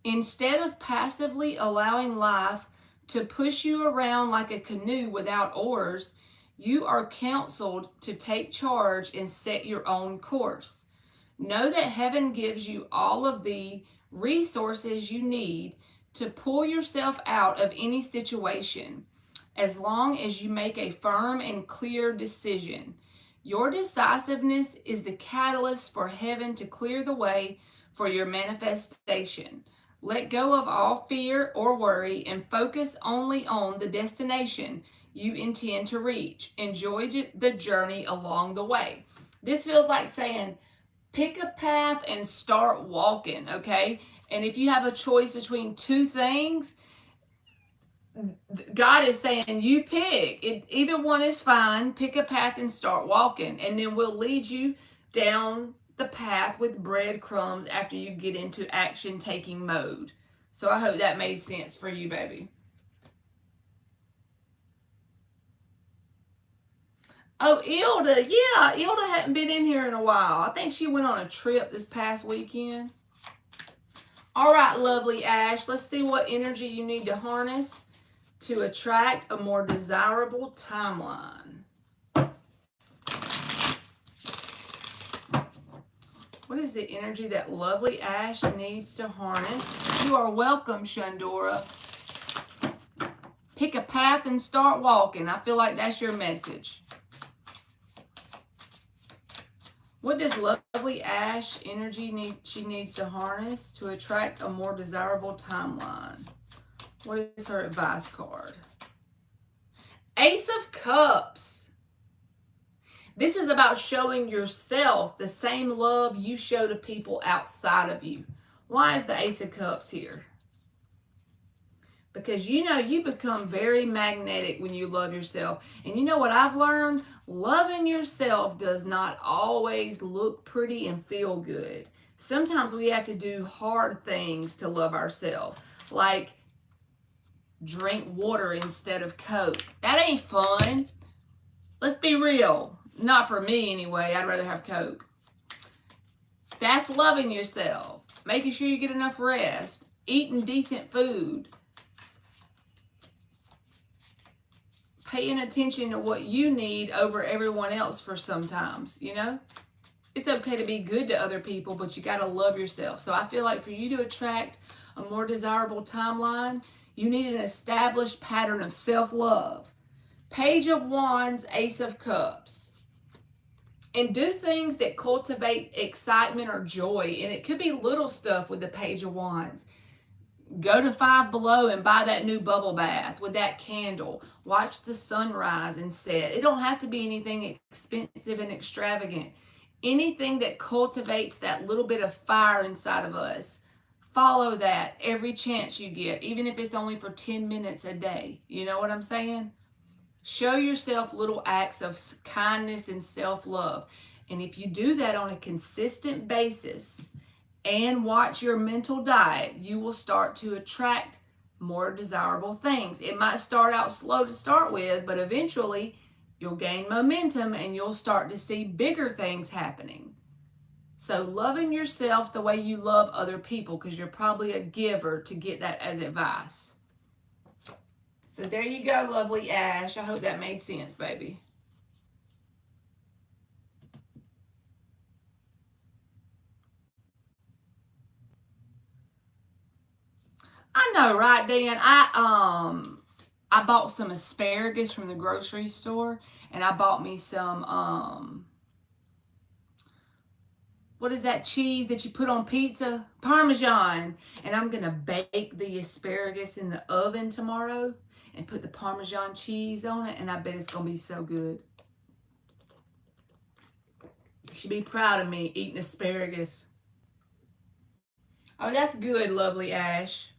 Instead of passively allowing life to push you around like a canoe without oars, you are counseled to take charge and set your own course. Know that heaven gives you all of the resources you need to pull yourself out of any situation, as long as you make a firm and clear decision. Your decisiveness is the catalyst for heaven to clear the way for your manifestation. Let go of all fear or worry and focus only on the destination you intend to reach. Enjoy the journey along the way. This feels like saying, pick a path and start walking, okay? And if you have a choice between two things, God is saying you pick it. Either one is fine. Pick a path and start walking, and then we'll lead you down the path with breadcrumbs after you get into action taking mode. So I hope that made sense for you, baby. Oh, Ilda, yeah, Ilda hadn't been in here in a while. I think she went on a trip this past weekend. All right, lovely Ash, let's see what energy you need to harness to attract a more desirable timeline. What is the energy that lovely Ash needs to harness? You are welcome, Shundora. Pick a path and start walking. I feel like that's your message. What does lovely Ash energy she needs to harness to attract a more desirable timeline? What is her advice card? Ace of Cups. This is about showing yourself the same love you show to people outside of you. Why is the Ace of Cups here? Because you become very magnetic when you love yourself. And you know what I've learned? Loving yourself does not always look pretty and feel good. Sometimes we have to do hard things to love ourselves. Like drink water instead of Coke. That ain't fun. Let's be real. Not for me anyway. I'd rather have Coke. That's loving yourself. Making sure you get enough rest. Eating decent food. Paying attention to what you need over everyone else for sometimes, It's okay to be good to other people, but you got to love yourself. So I feel like for you to attract a more desirable timeline, you need an established pattern of self-love. Page of Wands, Ace of Cups. And do things that cultivate excitement or joy. And it could be little stuff with the Page of Wands. Go to Five Below and buy that new bubble bath with that candle. Watch the sunrise and set. It don't have to be anything expensive and extravagant. Anything that cultivates that little bit of fire inside of us. Follow that every chance you get, even if it's only for 10 minutes a day. You know what I'm saying? Show yourself little acts of kindness and self-love. And if you do that on a consistent basis and watch your mental diet, you will start to attract more desirable things. It might start out slow to start with, but eventually you'll gain momentum and you'll start to see bigger things happening. So loving yourself the way you love other people, because you're probably a giver, to get that as advice. So there you go, lovely Ash. I hope that made sense, baby. I know, right, Dan? I bought some asparagus from the grocery store, and I bought me some what is that cheese that you put on pizza? Parmesan. And I'm gonna bake the asparagus in the oven tomorrow and put the Parmesan cheese on it, and I bet it's gonna be so good. You should be proud of me eating asparagus. Oh, that's good, lovely Ash.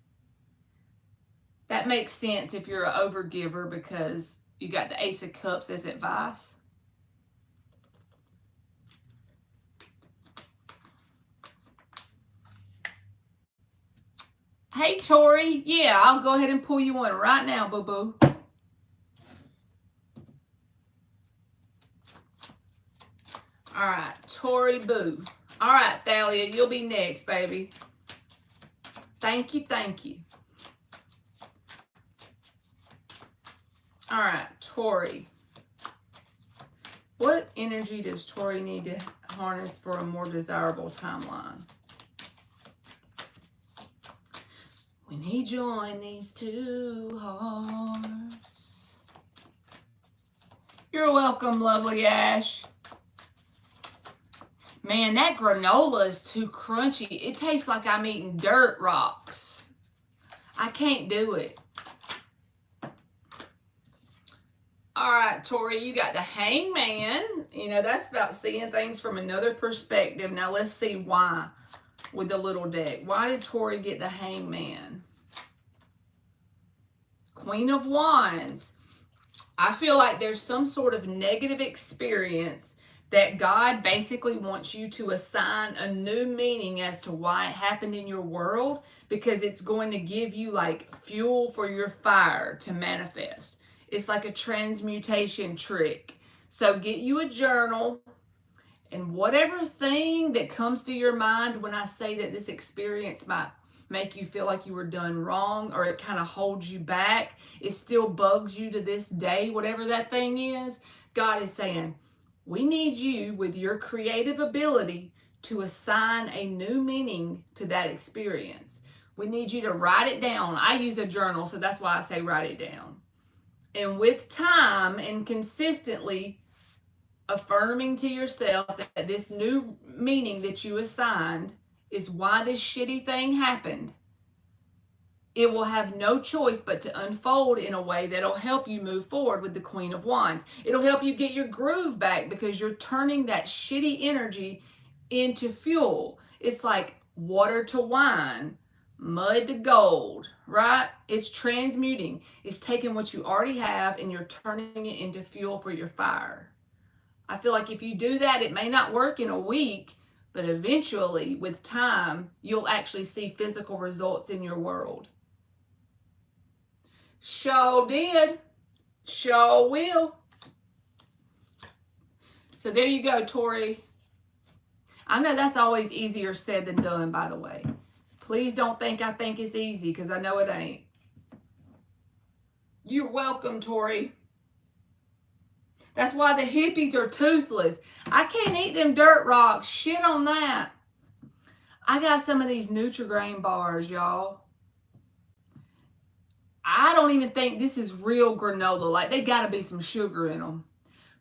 That makes sense if you're an overgiver, because you got the Ace of Cups as advice. Hey, Tori. Yeah, I'll go ahead and pull you one right now, boo-boo. All right, Tori Boo. All right, Thalia, you'll be next, baby. Thank you, thank you. All right, Tori. What energy does Tori need to harness for a more desirable timeline? When he joined these two hearts. You're welcome, lovely Ash. Man, that granola is too crunchy. It tastes like I'm eating dirt rocks. I can't do it. All right, Tori, you got the Hangman. That's about seeing things from another perspective. Now let's see why with the little deck. Why did Tori get the Hangman? Queen of Wands. I feel like there's some sort of negative experience that God basically wants you to assign a new meaning as to why it happened in your world, because it's going to give you like fuel for your fire to manifest. It's like a transmutation trick. So get you a journal, and whatever thing that comes to your mind when I say that this experience might make you feel like you were done wrong, or it kind of holds you back, it still bugs you to this day, whatever that thing is, God is saying, we need you with your creative ability to assign a new meaning to that experience. We need you to write it down. I use a journal, so that's why I say write it down. And with time and consistently affirming to yourself that this new meaning that you assigned is why this shitty thing happened, it will have no choice but to unfold in a way that'll help you move forward with the Queen of Wands. It'll help you get your groove back because you're turning that shitty energy into fuel. It's like water to wine, mud to gold, right? It's transmuting. It's taking what you already have and you're turning it into fuel for your fire. I feel like if you do that, it may not work in a week, but eventually, with time, you'll actually see physical results in your world. Sure did. Sure will. So there you go, Tori. I know that's always easier said than done, by the way. Please don't think I think it's easy, because I know it ain't. You're welcome, Tori. That's why the hippies are toothless. I can't eat them dirt rocks. Shit on that. I got some of these Nutri-Grain bars, y'all. I don't even think this is real granola. Like, they got to be some sugar in them.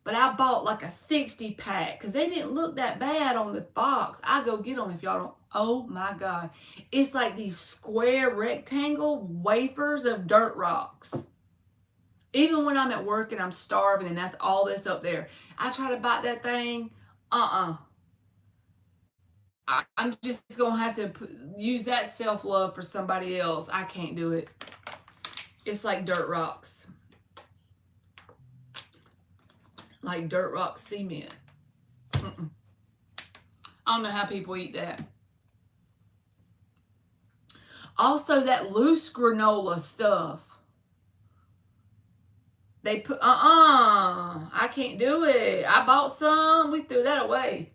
But I bought like a 60 pack because they didn't look that bad on the box. I go get them if y'all don't. Oh my God. It's like these square rectangle wafers of dirt rocks. Even when I'm at work and I'm starving and that's all that's up there, I try to bite that thing. I'm just going to have to use that self-love for somebody else. I can't do it. It's like dirt rocks. Like dirt rock cement. I don't know how people eat that. Also, that loose granola stuff. They put, I can't do it. I bought some. We threw that away.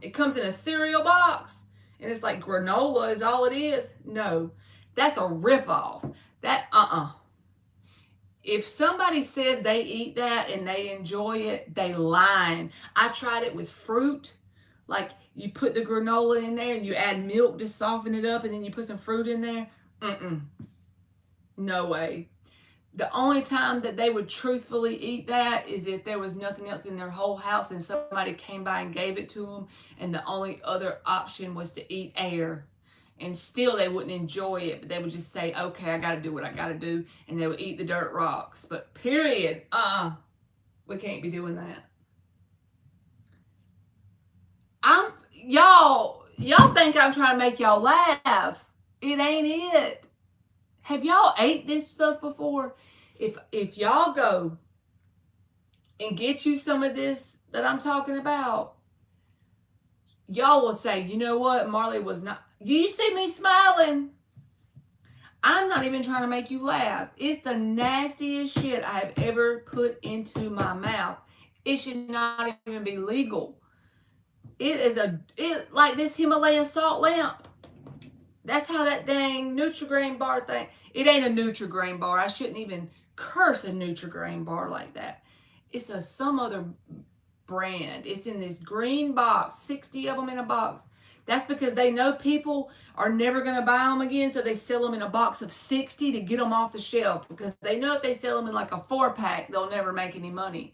It comes in a cereal box. And it's like granola is all it is. No, that's a ripoff. That, If somebody says they eat that and they enjoy it, they lying. I tried it with fruit. Like, you put the granola in there and you add milk to soften it up and then you put some fruit in there. No way. The only time that they would truthfully eat that is if there was nothing else in their whole house and somebody came by and gave it to them, and the only other option was to eat air. And still they wouldn't enjoy it, but they would just say, okay, I got to do what I got to do, and they would eat the dirt rocks. But period, we can't be doing that. Y'all think I'm trying to make y'all laugh. It ain't it. Have y'all ate this stuff before? If y'all go and get you some of this that I'm talking about, y'all will say, you know what, Marley was not. You see me smiling? I'm not even trying to make you laugh. It's the nastiest shit I have ever put into my mouth. It should not even be legal. It is like this Himalayan salt lamp. That's how that dang Nutri-Grain bar thing. It ain't a Nutri-Grain bar. I shouldn't even curse a Nutri-Grain bar like that. It's some other brand. It's in this green box, 60 of them in a box. That's because they know people are never going to buy them again, so they sell them in a box of 60 to get them off the shelf, because they know if they sell them in like a 4-pack, they'll never make any money.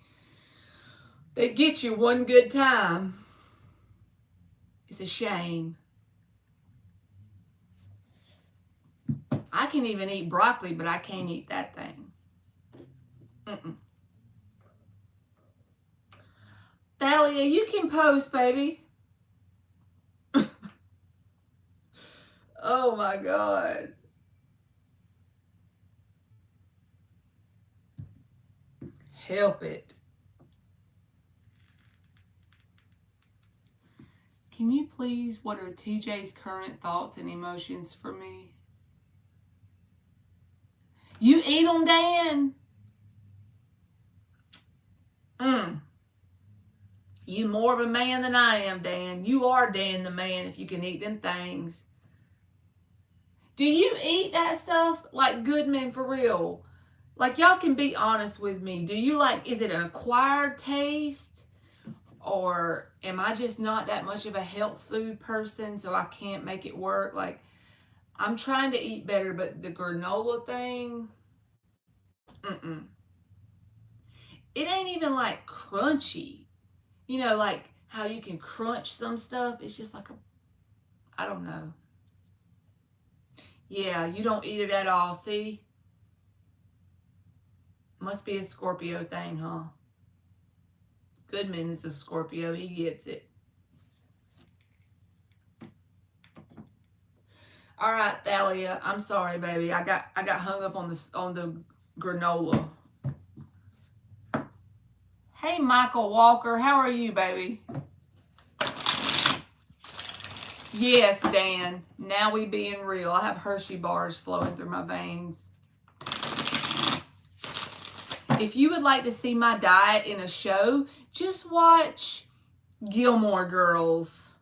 They get you one good time. It's a shame. I can even eat broccoli, but I can't eat that thing. Thalia, you can post, baby. Oh my God. help it. Can you please, what are TJ's current thoughts and emotions for me? You eat them, Dan? You more of a man than I am, Dan. You are Dan the man if you can eat them things. Do you eat that stuff? Like, good men, for real? Like, y'all can be honest with me. Do you like, is it an acquired taste? Or am I just not that much of a health food person, so I can't make it work? Like, I'm trying to eat better, but the granola thing, it ain't even like crunchy. You know, like how you can crunch some stuff. It's just like I don't know. Yeah, you don't eat it at all. See? Must be a Scorpio thing, huh? Goodman is a Scorpio. He gets it. All right, Thalia. I'm sorry, baby. I got hung up on the granola. Hey, Michael Walker. How are you, baby? Yes, Dan. Now we being real. I have Hershey bars flowing through my veins. If you would like to see my diet in a show, just watch Gilmore Girls.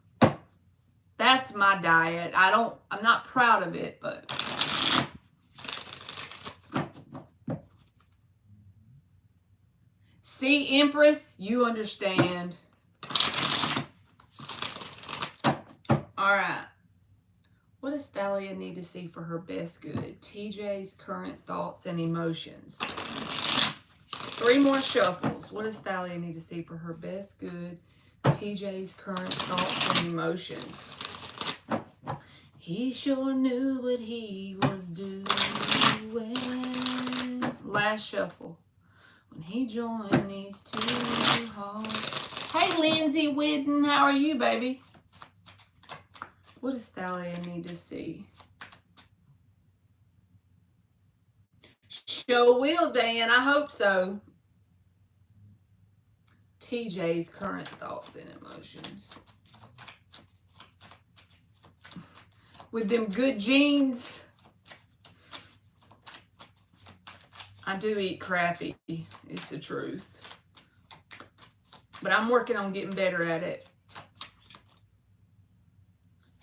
That's my diet. I'm not proud of it, but see, Empress, you understand. All right. What does Thalia need to see for her best good? TJ's current thoughts and emotions. 3 more shuffles. What does Thalia need to see for her best good? TJ's current thoughts and emotions. He sure knew what he was doing. Last shuffle. When he joined these 2 hearts. Hey, Lindsay Whidden, how are you, baby? What does Thalia need to see? Sure will, Dan. I hope so. TJ's current thoughts and emotions. With them good genes, I do eat crappy. It's the truth. But I'm working on getting better at it.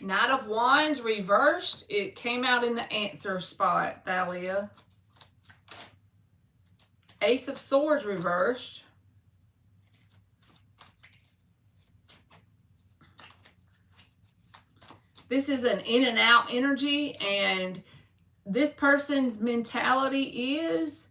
Knight of Wands reversed. It came out in the answer spot, Thalia. Ace of Swords reversed. This is an in and out energy, and this person's mentality is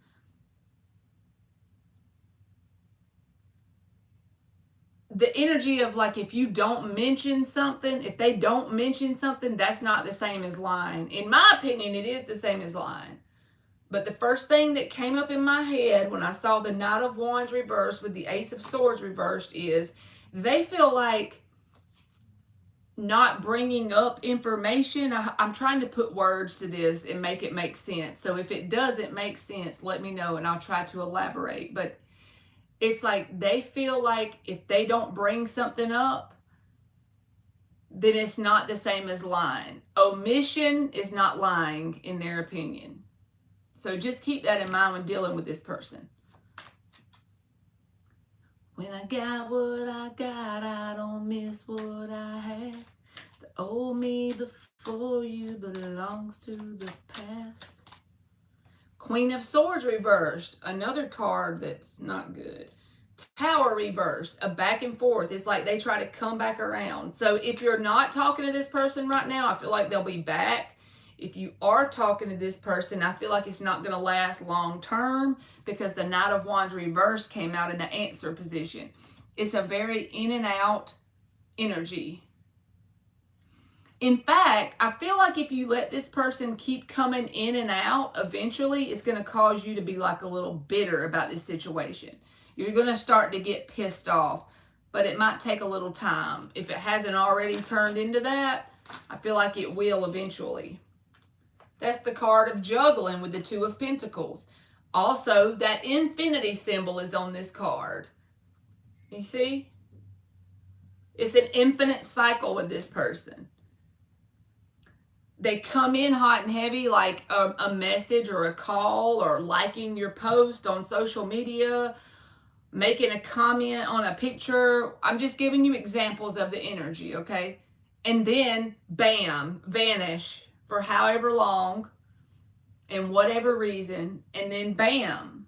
the energy of like, if you don't mention something, if they don't mention something, that's not the same as lying. In my opinion, it is the same as lying. But the first thing that came up in my head when I saw the Knight of Wands reversed with the Ace of Swords reversed is they feel like not bringing up information. I'm trying to put words to this and make it make sense. So if it doesn't make sense, let me know and I'll try to elaborate. But it's like they feel like if they don't bring something up, then it's not the same as lying. Omission is not lying in their opinion. So just keep that in mind when dealing with this person. When I got what I got, I don't miss what I had. The old me before you belongs to the past. Queen of Swords reversed. Another card that's not good. Tower reversed. A back and forth. It's like they try to come back around. So if you're not talking to this person right now, I feel like they'll be back. If you are talking to this person, I feel like it's not going to last long term because the Knight of Wands reversed came out in the answer position. It's a very in and out energy. In fact, I feel like if you let this person keep coming in and out, eventually it's going to cause you to be like a little bitter about this situation. You're going to start to get pissed off, but it might take a little time. If it hasn't already turned into that, I feel like it will eventually. That's the card of juggling with the 2 of Pentacles. Also, that infinity symbol is on this card. You see? It's an infinite cycle with this person. They come in hot and heavy, like a message or a call, or liking your post on social media, making a comment on a picture. I'm just giving you examples of the energy, okay? And then, bam, vanish for however long and whatever reason. And then, bam,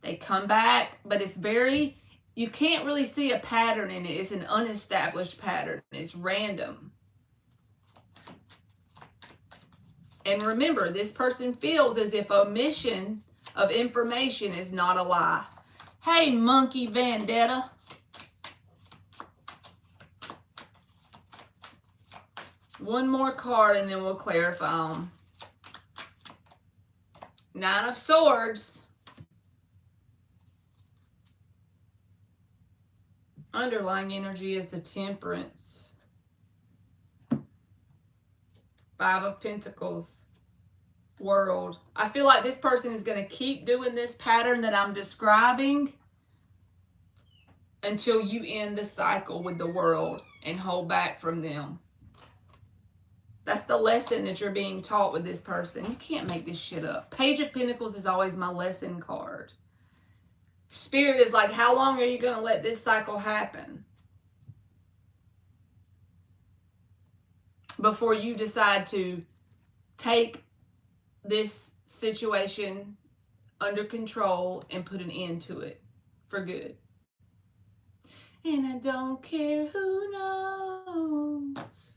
they come back. But it's very, you can't really see a pattern in it. It's an unestablished pattern. It's random. And remember, this person feels as if omission of information is not a lie. Hey, Monkey Vendetta. One more card and then we'll clarify them. Nine of Swords. Underlying energy is the Temperance. Five of Pentacles. World. I feel like this person is going to keep doing this pattern that I'm describing until you end the cycle with the World and hold back from them. That's the lesson that you're being taught with this person. You can't make this shit up. Page of Pentacles is always my lesson card. Spirit is like, how long are you going to let this cycle happen before you decide to take this situation under control and put an end to it for good? And I don't care who knows.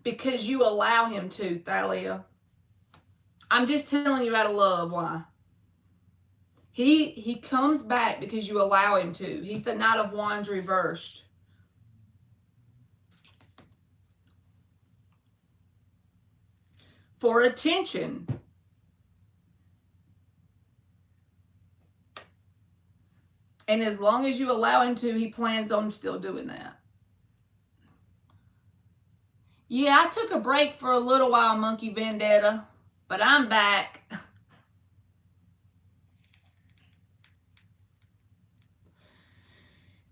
Because you allow him to, Thalia. I'm just telling you out of love why. He comes back because you allow him to. He's the Knight of Wands reversed. For attention. And as long as you allow him to, he plans on still doing that. Yeah, I took a break for a little while, Monkey Vendetta, but I'm back.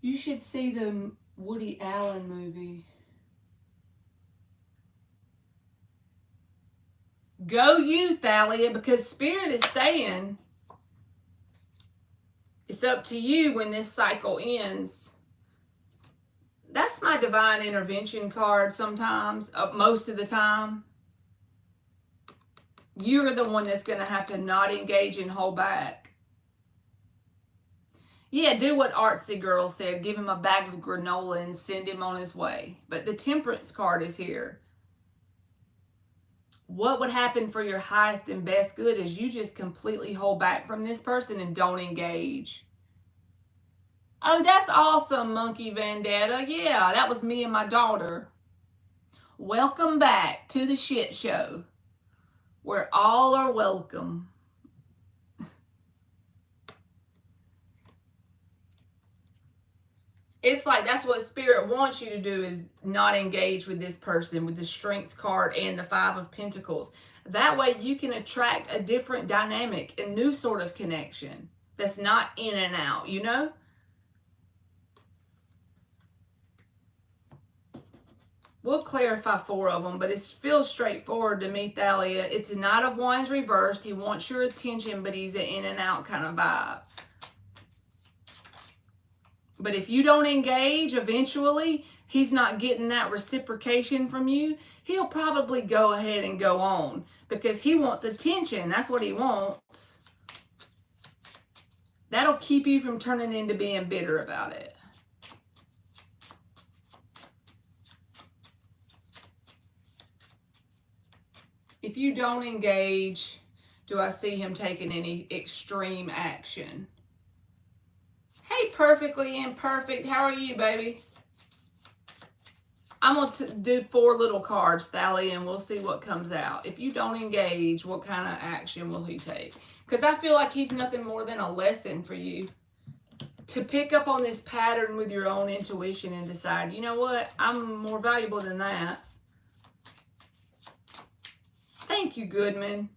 You should see the Woody Allen movie. Go you, Thalia, because Spirit is saying it's up to you when this cycle ends. That's my divine intervention card sometimes, most of the time. You're the one that's going to have to not engage and hold back. Yeah, do what Artsy Girl said. Give him a bag of granola and send him on his way. But the Temperance card is here. What would happen for your highest and best good is you just completely hold back from this person and don't engage. Oh, that's awesome, Monkey Vendetta. Yeah, that was me and my daughter. Welcome back to the shit show, where all are welcome. It's like that's what Spirit wants you to do, is not engage with this person with the Strength card and the Five of Pentacles. That way you can attract a different dynamic, a new sort of connection that's not in and out, you know? We'll clarify four of them, but it feels straightforward to me, Thalia. It's a Knight of Wands reversed. He wants your attention, but he's an in and out kind of vibe. But if you don't engage, eventually, he's not getting that reciprocation from you. He'll probably go ahead and go on because he wants attention. That's what he wants. That'll keep you from turning into being bitter about it. If you don't engage, do I see him taking any extreme action? Hey, Perfectly Imperfect. How are you, baby? I'm going to do four little cards, Thalia, and we'll see what comes out. If you don't engage, what kind of action will he take? Because I feel like he's nothing more than a lesson for you to pick up on this pattern with your own intuition and decide, you know what, I'm more valuable than that. Thank you, Goodman.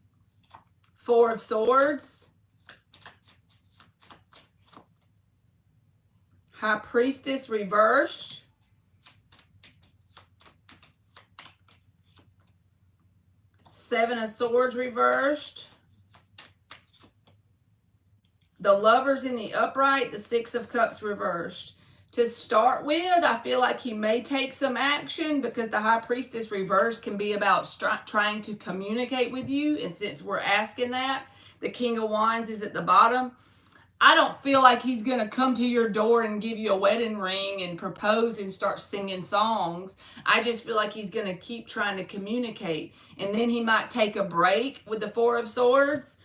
Four of Swords. High Priestess reversed. Seven of Swords reversed. The Lovers in the upright, the Six of Cups reversed. To start with, I feel like he may take some action because the High Priestess reverse can be about trying to communicate with you. And since we're asking that, the King of Wands is at the bottom. I don't feel like he's going to come to your door and give you a wedding ring and propose and start singing songs. I just feel like he's going to keep trying to communicate. And then he might take a break with the Four of Swords.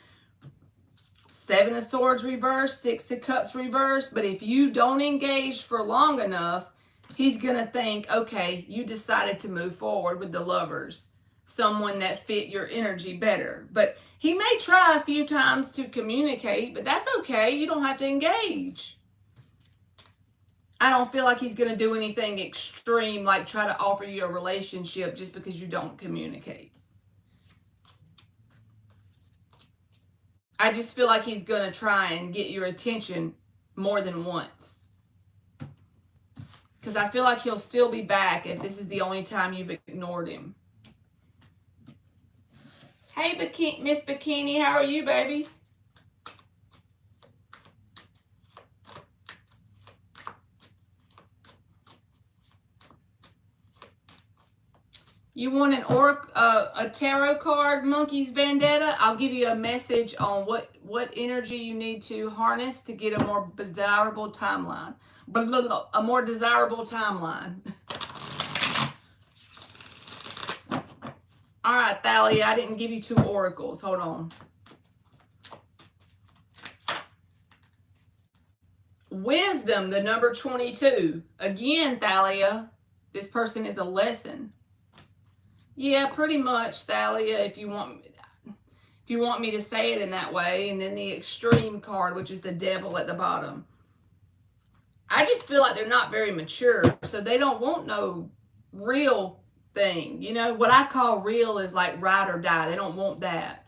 Seven of Swords reversed, Six of Cups reversed. But if you don't engage for long enough, he's going to think, okay, you decided to move forward with the Lovers. Someone that fit your energy better. But he may try a few times to communicate, but that's okay. You don't have to engage. I don't feel like he's going to do anything extreme, like try to offer you a relationship just because you don't communicate. I just feel like he's going to try and get your attention more than once. Because I feel like he'll still be back if this is the only time you've ignored him. Hey, Miss Bikini, how are you, baby? You want a tarot card, Monkey's Vendetta? I'll give you a message on what energy you need to harness to get a more desirable timeline. A more desirable timeline. All right, Thalia, I didn't give you two oracles. Hold on. Wisdom, the number 22. Again, Thalia, this person is a lesson. Yeah, pretty much, Thalia, if you want me to say it in that way. And then the extreme card, which is the Devil at the bottom. I just feel like they're not very mature, so they don't want no real thing. You know, what I call real is like ride or die. They don't want that.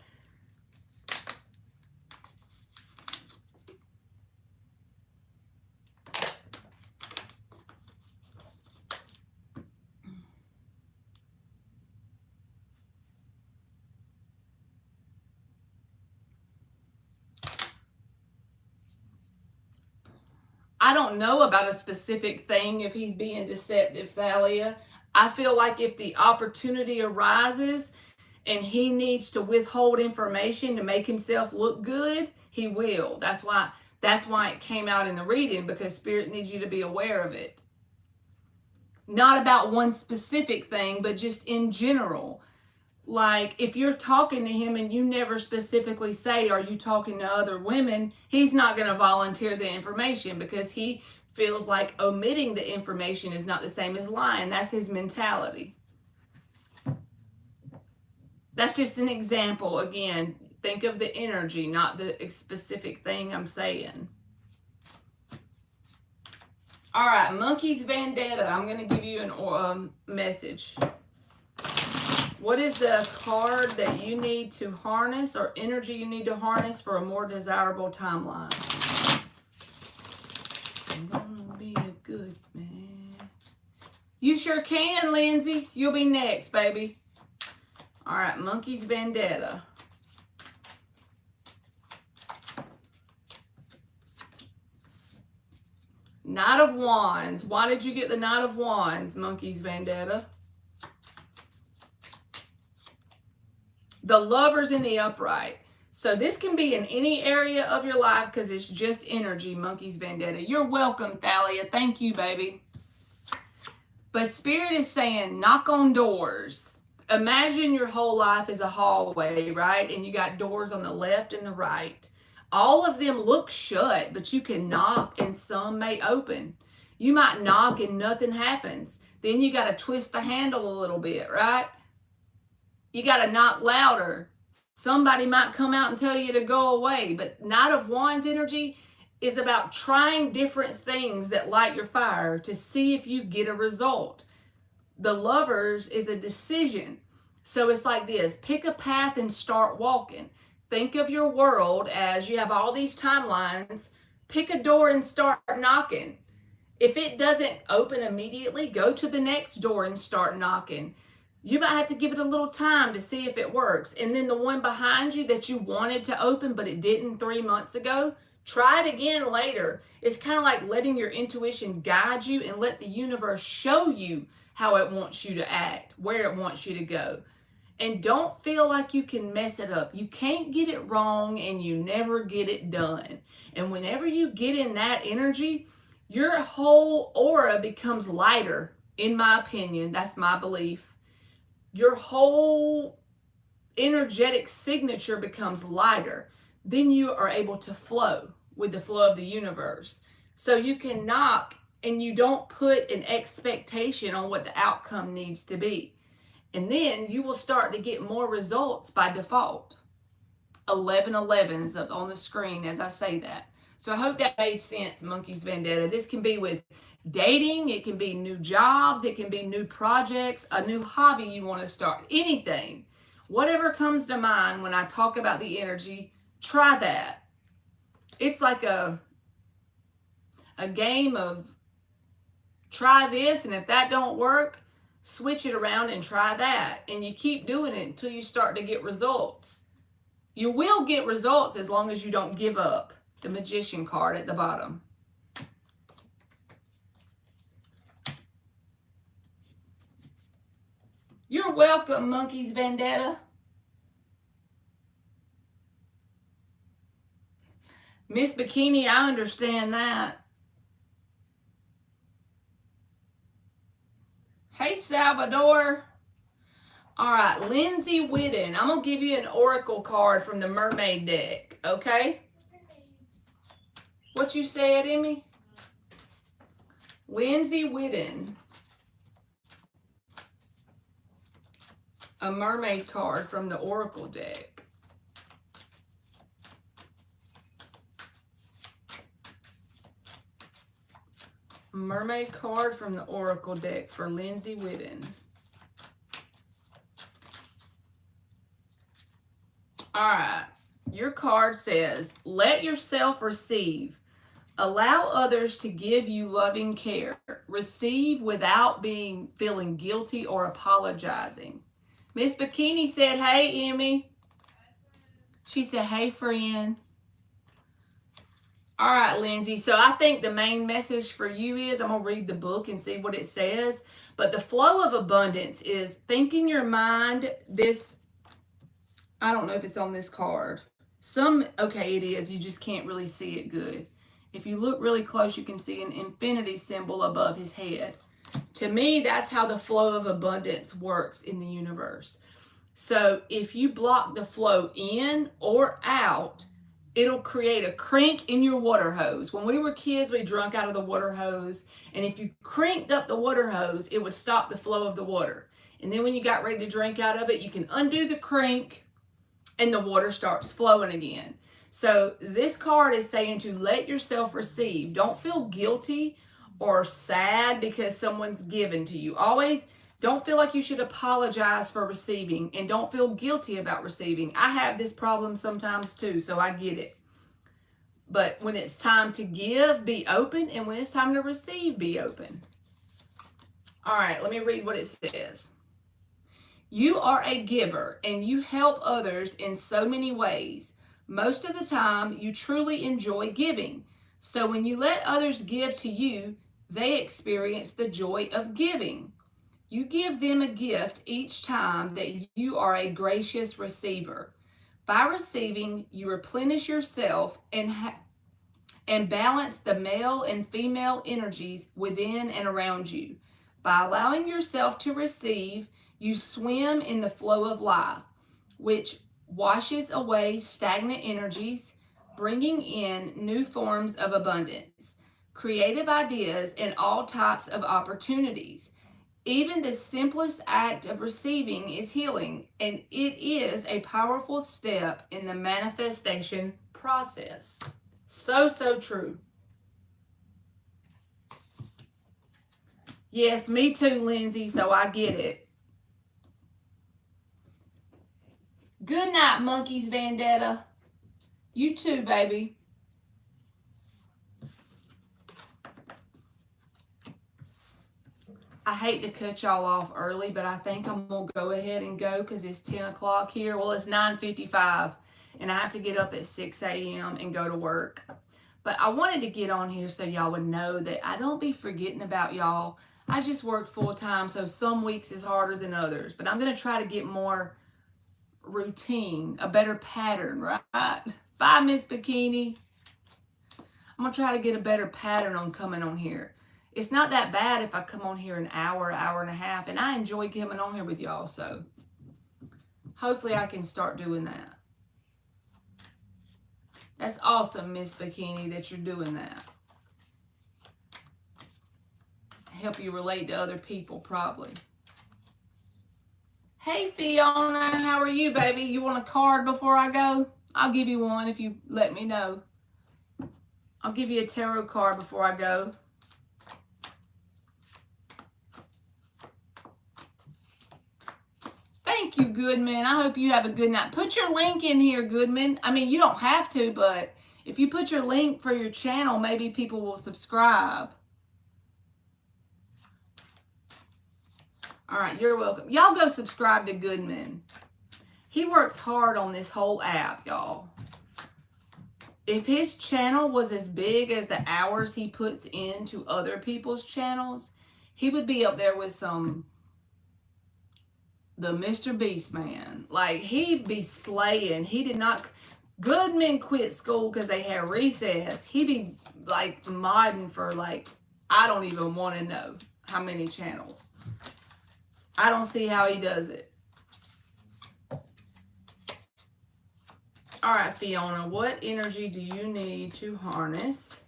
I don't know about a specific thing if he's being deceptive, Thalia. I feel like if the opportunity arises and he needs to withhold information to make himself look good, he will. That's why it came out in the reading, because Spirit needs you to be aware of it. Not about one specific thing, but just in general. Like, if you're talking to him and you never specifically say, are you talking to other women? He's not going to volunteer the information because he feels like omitting the information is not the same as lying. That's his mentality. That's just an example. Again, think of the energy, not the specific thing I'm saying. All right, Monkey's Vendetta. I'm going to give you a message. What is the card that you need to harness, or energy you need to harness for a more desirable timeline? I'm gonna be a good man. You sure can, Lindsay. You'll be next, baby. All right, Monkey's Vendetta. Knight of Wands. Why did you get the Knight of Wands, Monkey's Vendetta? The Lovers in the upright. So this can be in any area of your life because it's just energy, Monkey's Vendetta. You're welcome, Thalia. Thank you, baby. But Spirit is saying, knock on doors. Imagine your whole life is a hallway, right? And you got doors on the left and the right. All of them look shut, but you can knock and some may open. You might knock and nothing happens. Then you got to twist the handle a little bit, right? You got to knock louder. Somebody might come out and tell you to go away. But Knight of Wands energy is about trying different things that light your fire to see if you get a result. The Lovers is a decision. So it's like this: pick a path and start walking. Think of your world as you have all these timelines. Pick a door and start knocking. If it doesn't open immediately, go to the next door and start knocking. You might have to give it a little time to see if it works. And then the one behind you that you wanted to open but it didn't 3 months ago, try it again later. It's kind of like letting your intuition guide you and let the universe show you how it wants you to act, where it wants you to go. And don't feel like you can mess it up. You can't get it wrong and you never get it done. And whenever you get in that energy, your whole aura becomes lighter, in my opinion. That's my belief. Your whole energetic signature becomes lighter. Then you are able to flow with the flow of the universe. So you can knock and you don't put an expectation on what the outcome needs to be. And then you will start to get more results by default. 1111 is up on the screen as I say that. So I hope that made sense, Monkey's Vendetta. This can be with dating, it can be new jobs, it can be new projects, a new hobby you want to start, anything. Whatever comes to mind when I talk about the energy, try that. It's like a game of try this, and if that don't work, switch it around and try that. And you keep doing it until you start to get results. You will get results as long as you don't give up. The Magician card at the bottom. You're welcome, Monkey's Vendetta. Miss Bikini, I understand that. Hey, Salvador. All right, Lindsay Whitten. I'm going to give you an oracle card from the Mermaid deck, okay? What you said, Emmy? Lindsay Whitten. A mermaid card from the oracle deck. Mermaid card from the oracle deck for Lindsay Whitten. All right. Your card says, let yourself receive. Allow others to give you loving care. Receive without feeling guilty or apologizing. Miss Bikini said, hey, Emmy. She said, hey, friend. All right, Lindsay. So I think the main message for you is, I'm going to read the book and see what it says. But the flow of abundance is think in your mind this, I don't know if it's on this card. Okay, it is. You just can't really see it good. If you look really close, you can see an infinity symbol above his head. To me, that's how the flow of abundance works in the universe. So if you block the flow in or out, it'll create a crink in your water hose. When we were kids, we drank out of the water hose. And if you cranked up the water hose, it would stop the flow of the water. And then when you got ready to drink out of it, you can undo the crank and the water starts flowing again. So this card is saying to let yourself receive. Don't feel guilty or sad because someone's given to you. Always don't feel like you should apologize for receiving, and don't feel guilty about receiving. I have this problem sometimes too, so I get it. But when it's time to give, be open, and when it's time to receive, be open. All right, let me read what it says. You are a giver, and you help others in so many ways. Most of the time, you truly enjoy giving. So when you let others give to you, they experience the joy of giving. You give them a gift each time that you are a gracious receiver. By receiving, you replenish yourself and balance the male and female energies within and around you. By allowing yourself to receive, you swim in the flow of life, which washes away stagnant energies, bringing in new forms of abundance, creative ideas, and all types of opportunities. Even the simplest act of receiving is healing, and it is a powerful step in the manifestation process. So, so true. Yes, me too, Lindsay, so I get it. Good night, Monkeys Vendetta. You too, baby. I hate to cut y'all off early, but I think I'm going to go ahead and go because it's 10 o'clock here. Well, it's 9:55, and I have to get up at 6 a.m. and go to work. But I wanted to get on here so y'all would know that I don't be forgetting about y'all. I just work full time, so some weeks is harder than others. But I'm going to try to get more routine, a better pattern, right? Bye, Miss Bikini. I'm going to try to get a better pattern on coming on here. It's not that bad if I come on here an hour and a half, and I enjoy coming on here with y'all, so hopefully I can start doing that. That's awesome, Miss Bikini, that you're doing that. Help you relate to other people, probably. Hey, Fiona, how are you, baby? You want a card before I go? I'll give you one if you let me know. I'll give you a tarot card before I go. Thank you, Goodman. I hope you have a good night. Put your link in here, Goodman. I mean, you don't have to, but if you put your link for your channel, maybe people will subscribe. All right, you're welcome. Y'all go subscribe to Goodman. He works hard on this whole app, y'all. If his channel was as big as the hours he puts into other people's channels, he would be up there with the Mr. Beast man. Like, he'd be slaying. He did not... Goodman quit school because they had recess. He'd be, like, modding for, like, I don't even want to know how many channels. I don't see how he does it. All right, Fiona, what energy do you need to harness?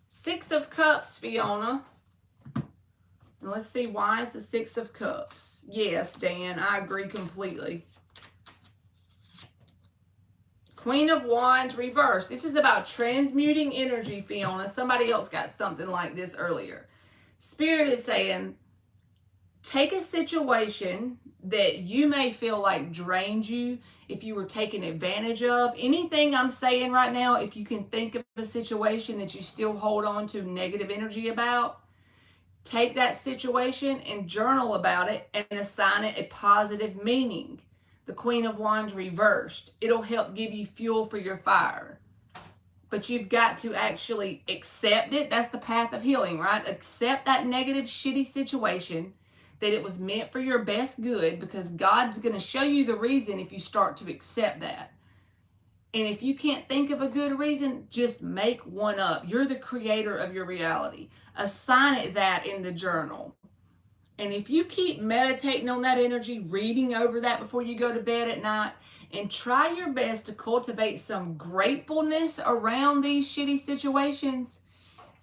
Six of Cups, Fiona. And let's see, why is the Six of Cups? Yes, Dan, I agree completely. Queen of Wands reversed. This is about transmuting energy, Fiona. Somebody else got something like this earlier. Spirit is saying, take a situation that you may feel like drained you, if you were taken advantage of. Anything I'm saying right now, if you can think of a situation that you still hold on to negative energy about, take that situation and journal about it and assign it a positive meaning. The Queen of Wands reversed. It'll help give you fuel for your fire. But you've got to actually accept it. That's the path of healing, right? Accept that negative, shitty situation, that it was meant for your best good, because God's going to show you the reason if you start to accept that. And if you can't think of a good reason, just make one up. You're the creator of your reality. Assign it that in the journal. And if you keep meditating on that energy, reading over that before you go to bed at night, and try your best to cultivate some gratefulness around these shitty situations,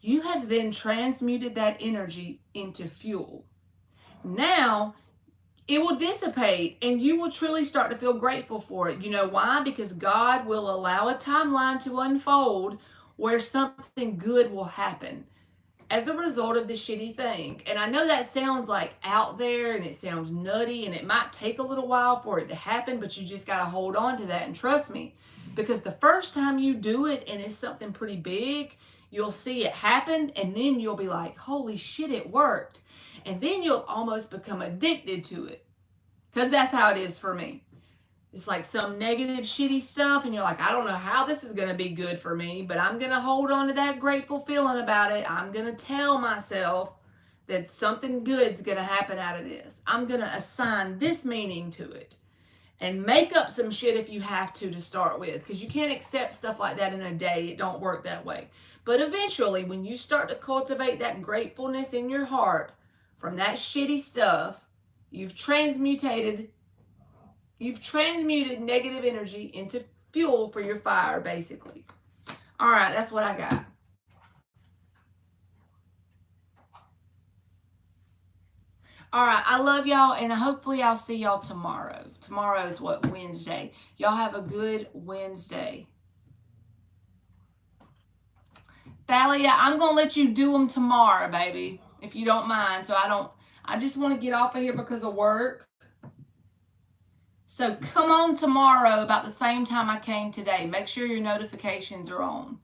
you have then transmuted that energy into fuel. Now, it will dissipate and you will truly start to feel grateful for it. You know why? Because God will allow a timeline to unfold where something good will happen as a result of the shitty thing. And I know that sounds like out there and it sounds nutty and it might take a little while for it to happen, but you just got to hold on to that and trust me. Because the first time you do it and it's something pretty big, you'll see it happen and then you'll be like, holy shit, it worked. And then you'll almost become addicted to it. Because that's how it is for me. It's like some negative, shitty stuff, and you're like, I don't know how this is going to be good for me, but I'm going to hold on to that grateful feeling about it. I'm going to tell myself that something good's going to happen out of this. I'm going to assign this meaning to it. And make up some shit if you have to start with, because you can't accept stuff like that in a day. It don't work that way. But eventually, when you start to cultivate that gratefulness in your heart from that shitty stuff, you've transmuted negative energy into fuel for your fire, basically. All right, that's what I got. All right, I love y'all, and hopefully I'll see y'all tomorrow. Tomorrow is what, Wednesday. Y'all have a good Wednesday. Thalia, I'm going to let you do them tomorrow, baby, if you don't mind. So I I just want to get off of here because of work. So come on tomorrow about the same time I came today. Make sure your notifications are on.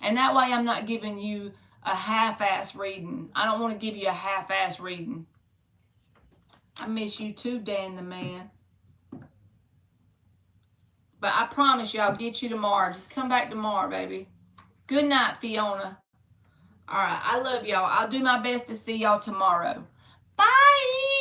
And that way I'm not giving you a half-ass reading. I don't want to give you a half-ass reading. I miss you too, Dan the man. But I promise you I'll get you tomorrow. Just come back tomorrow, baby. Good night, Fiona. All right, I love y'all. I'll do my best to see y'all tomorrow. Bye!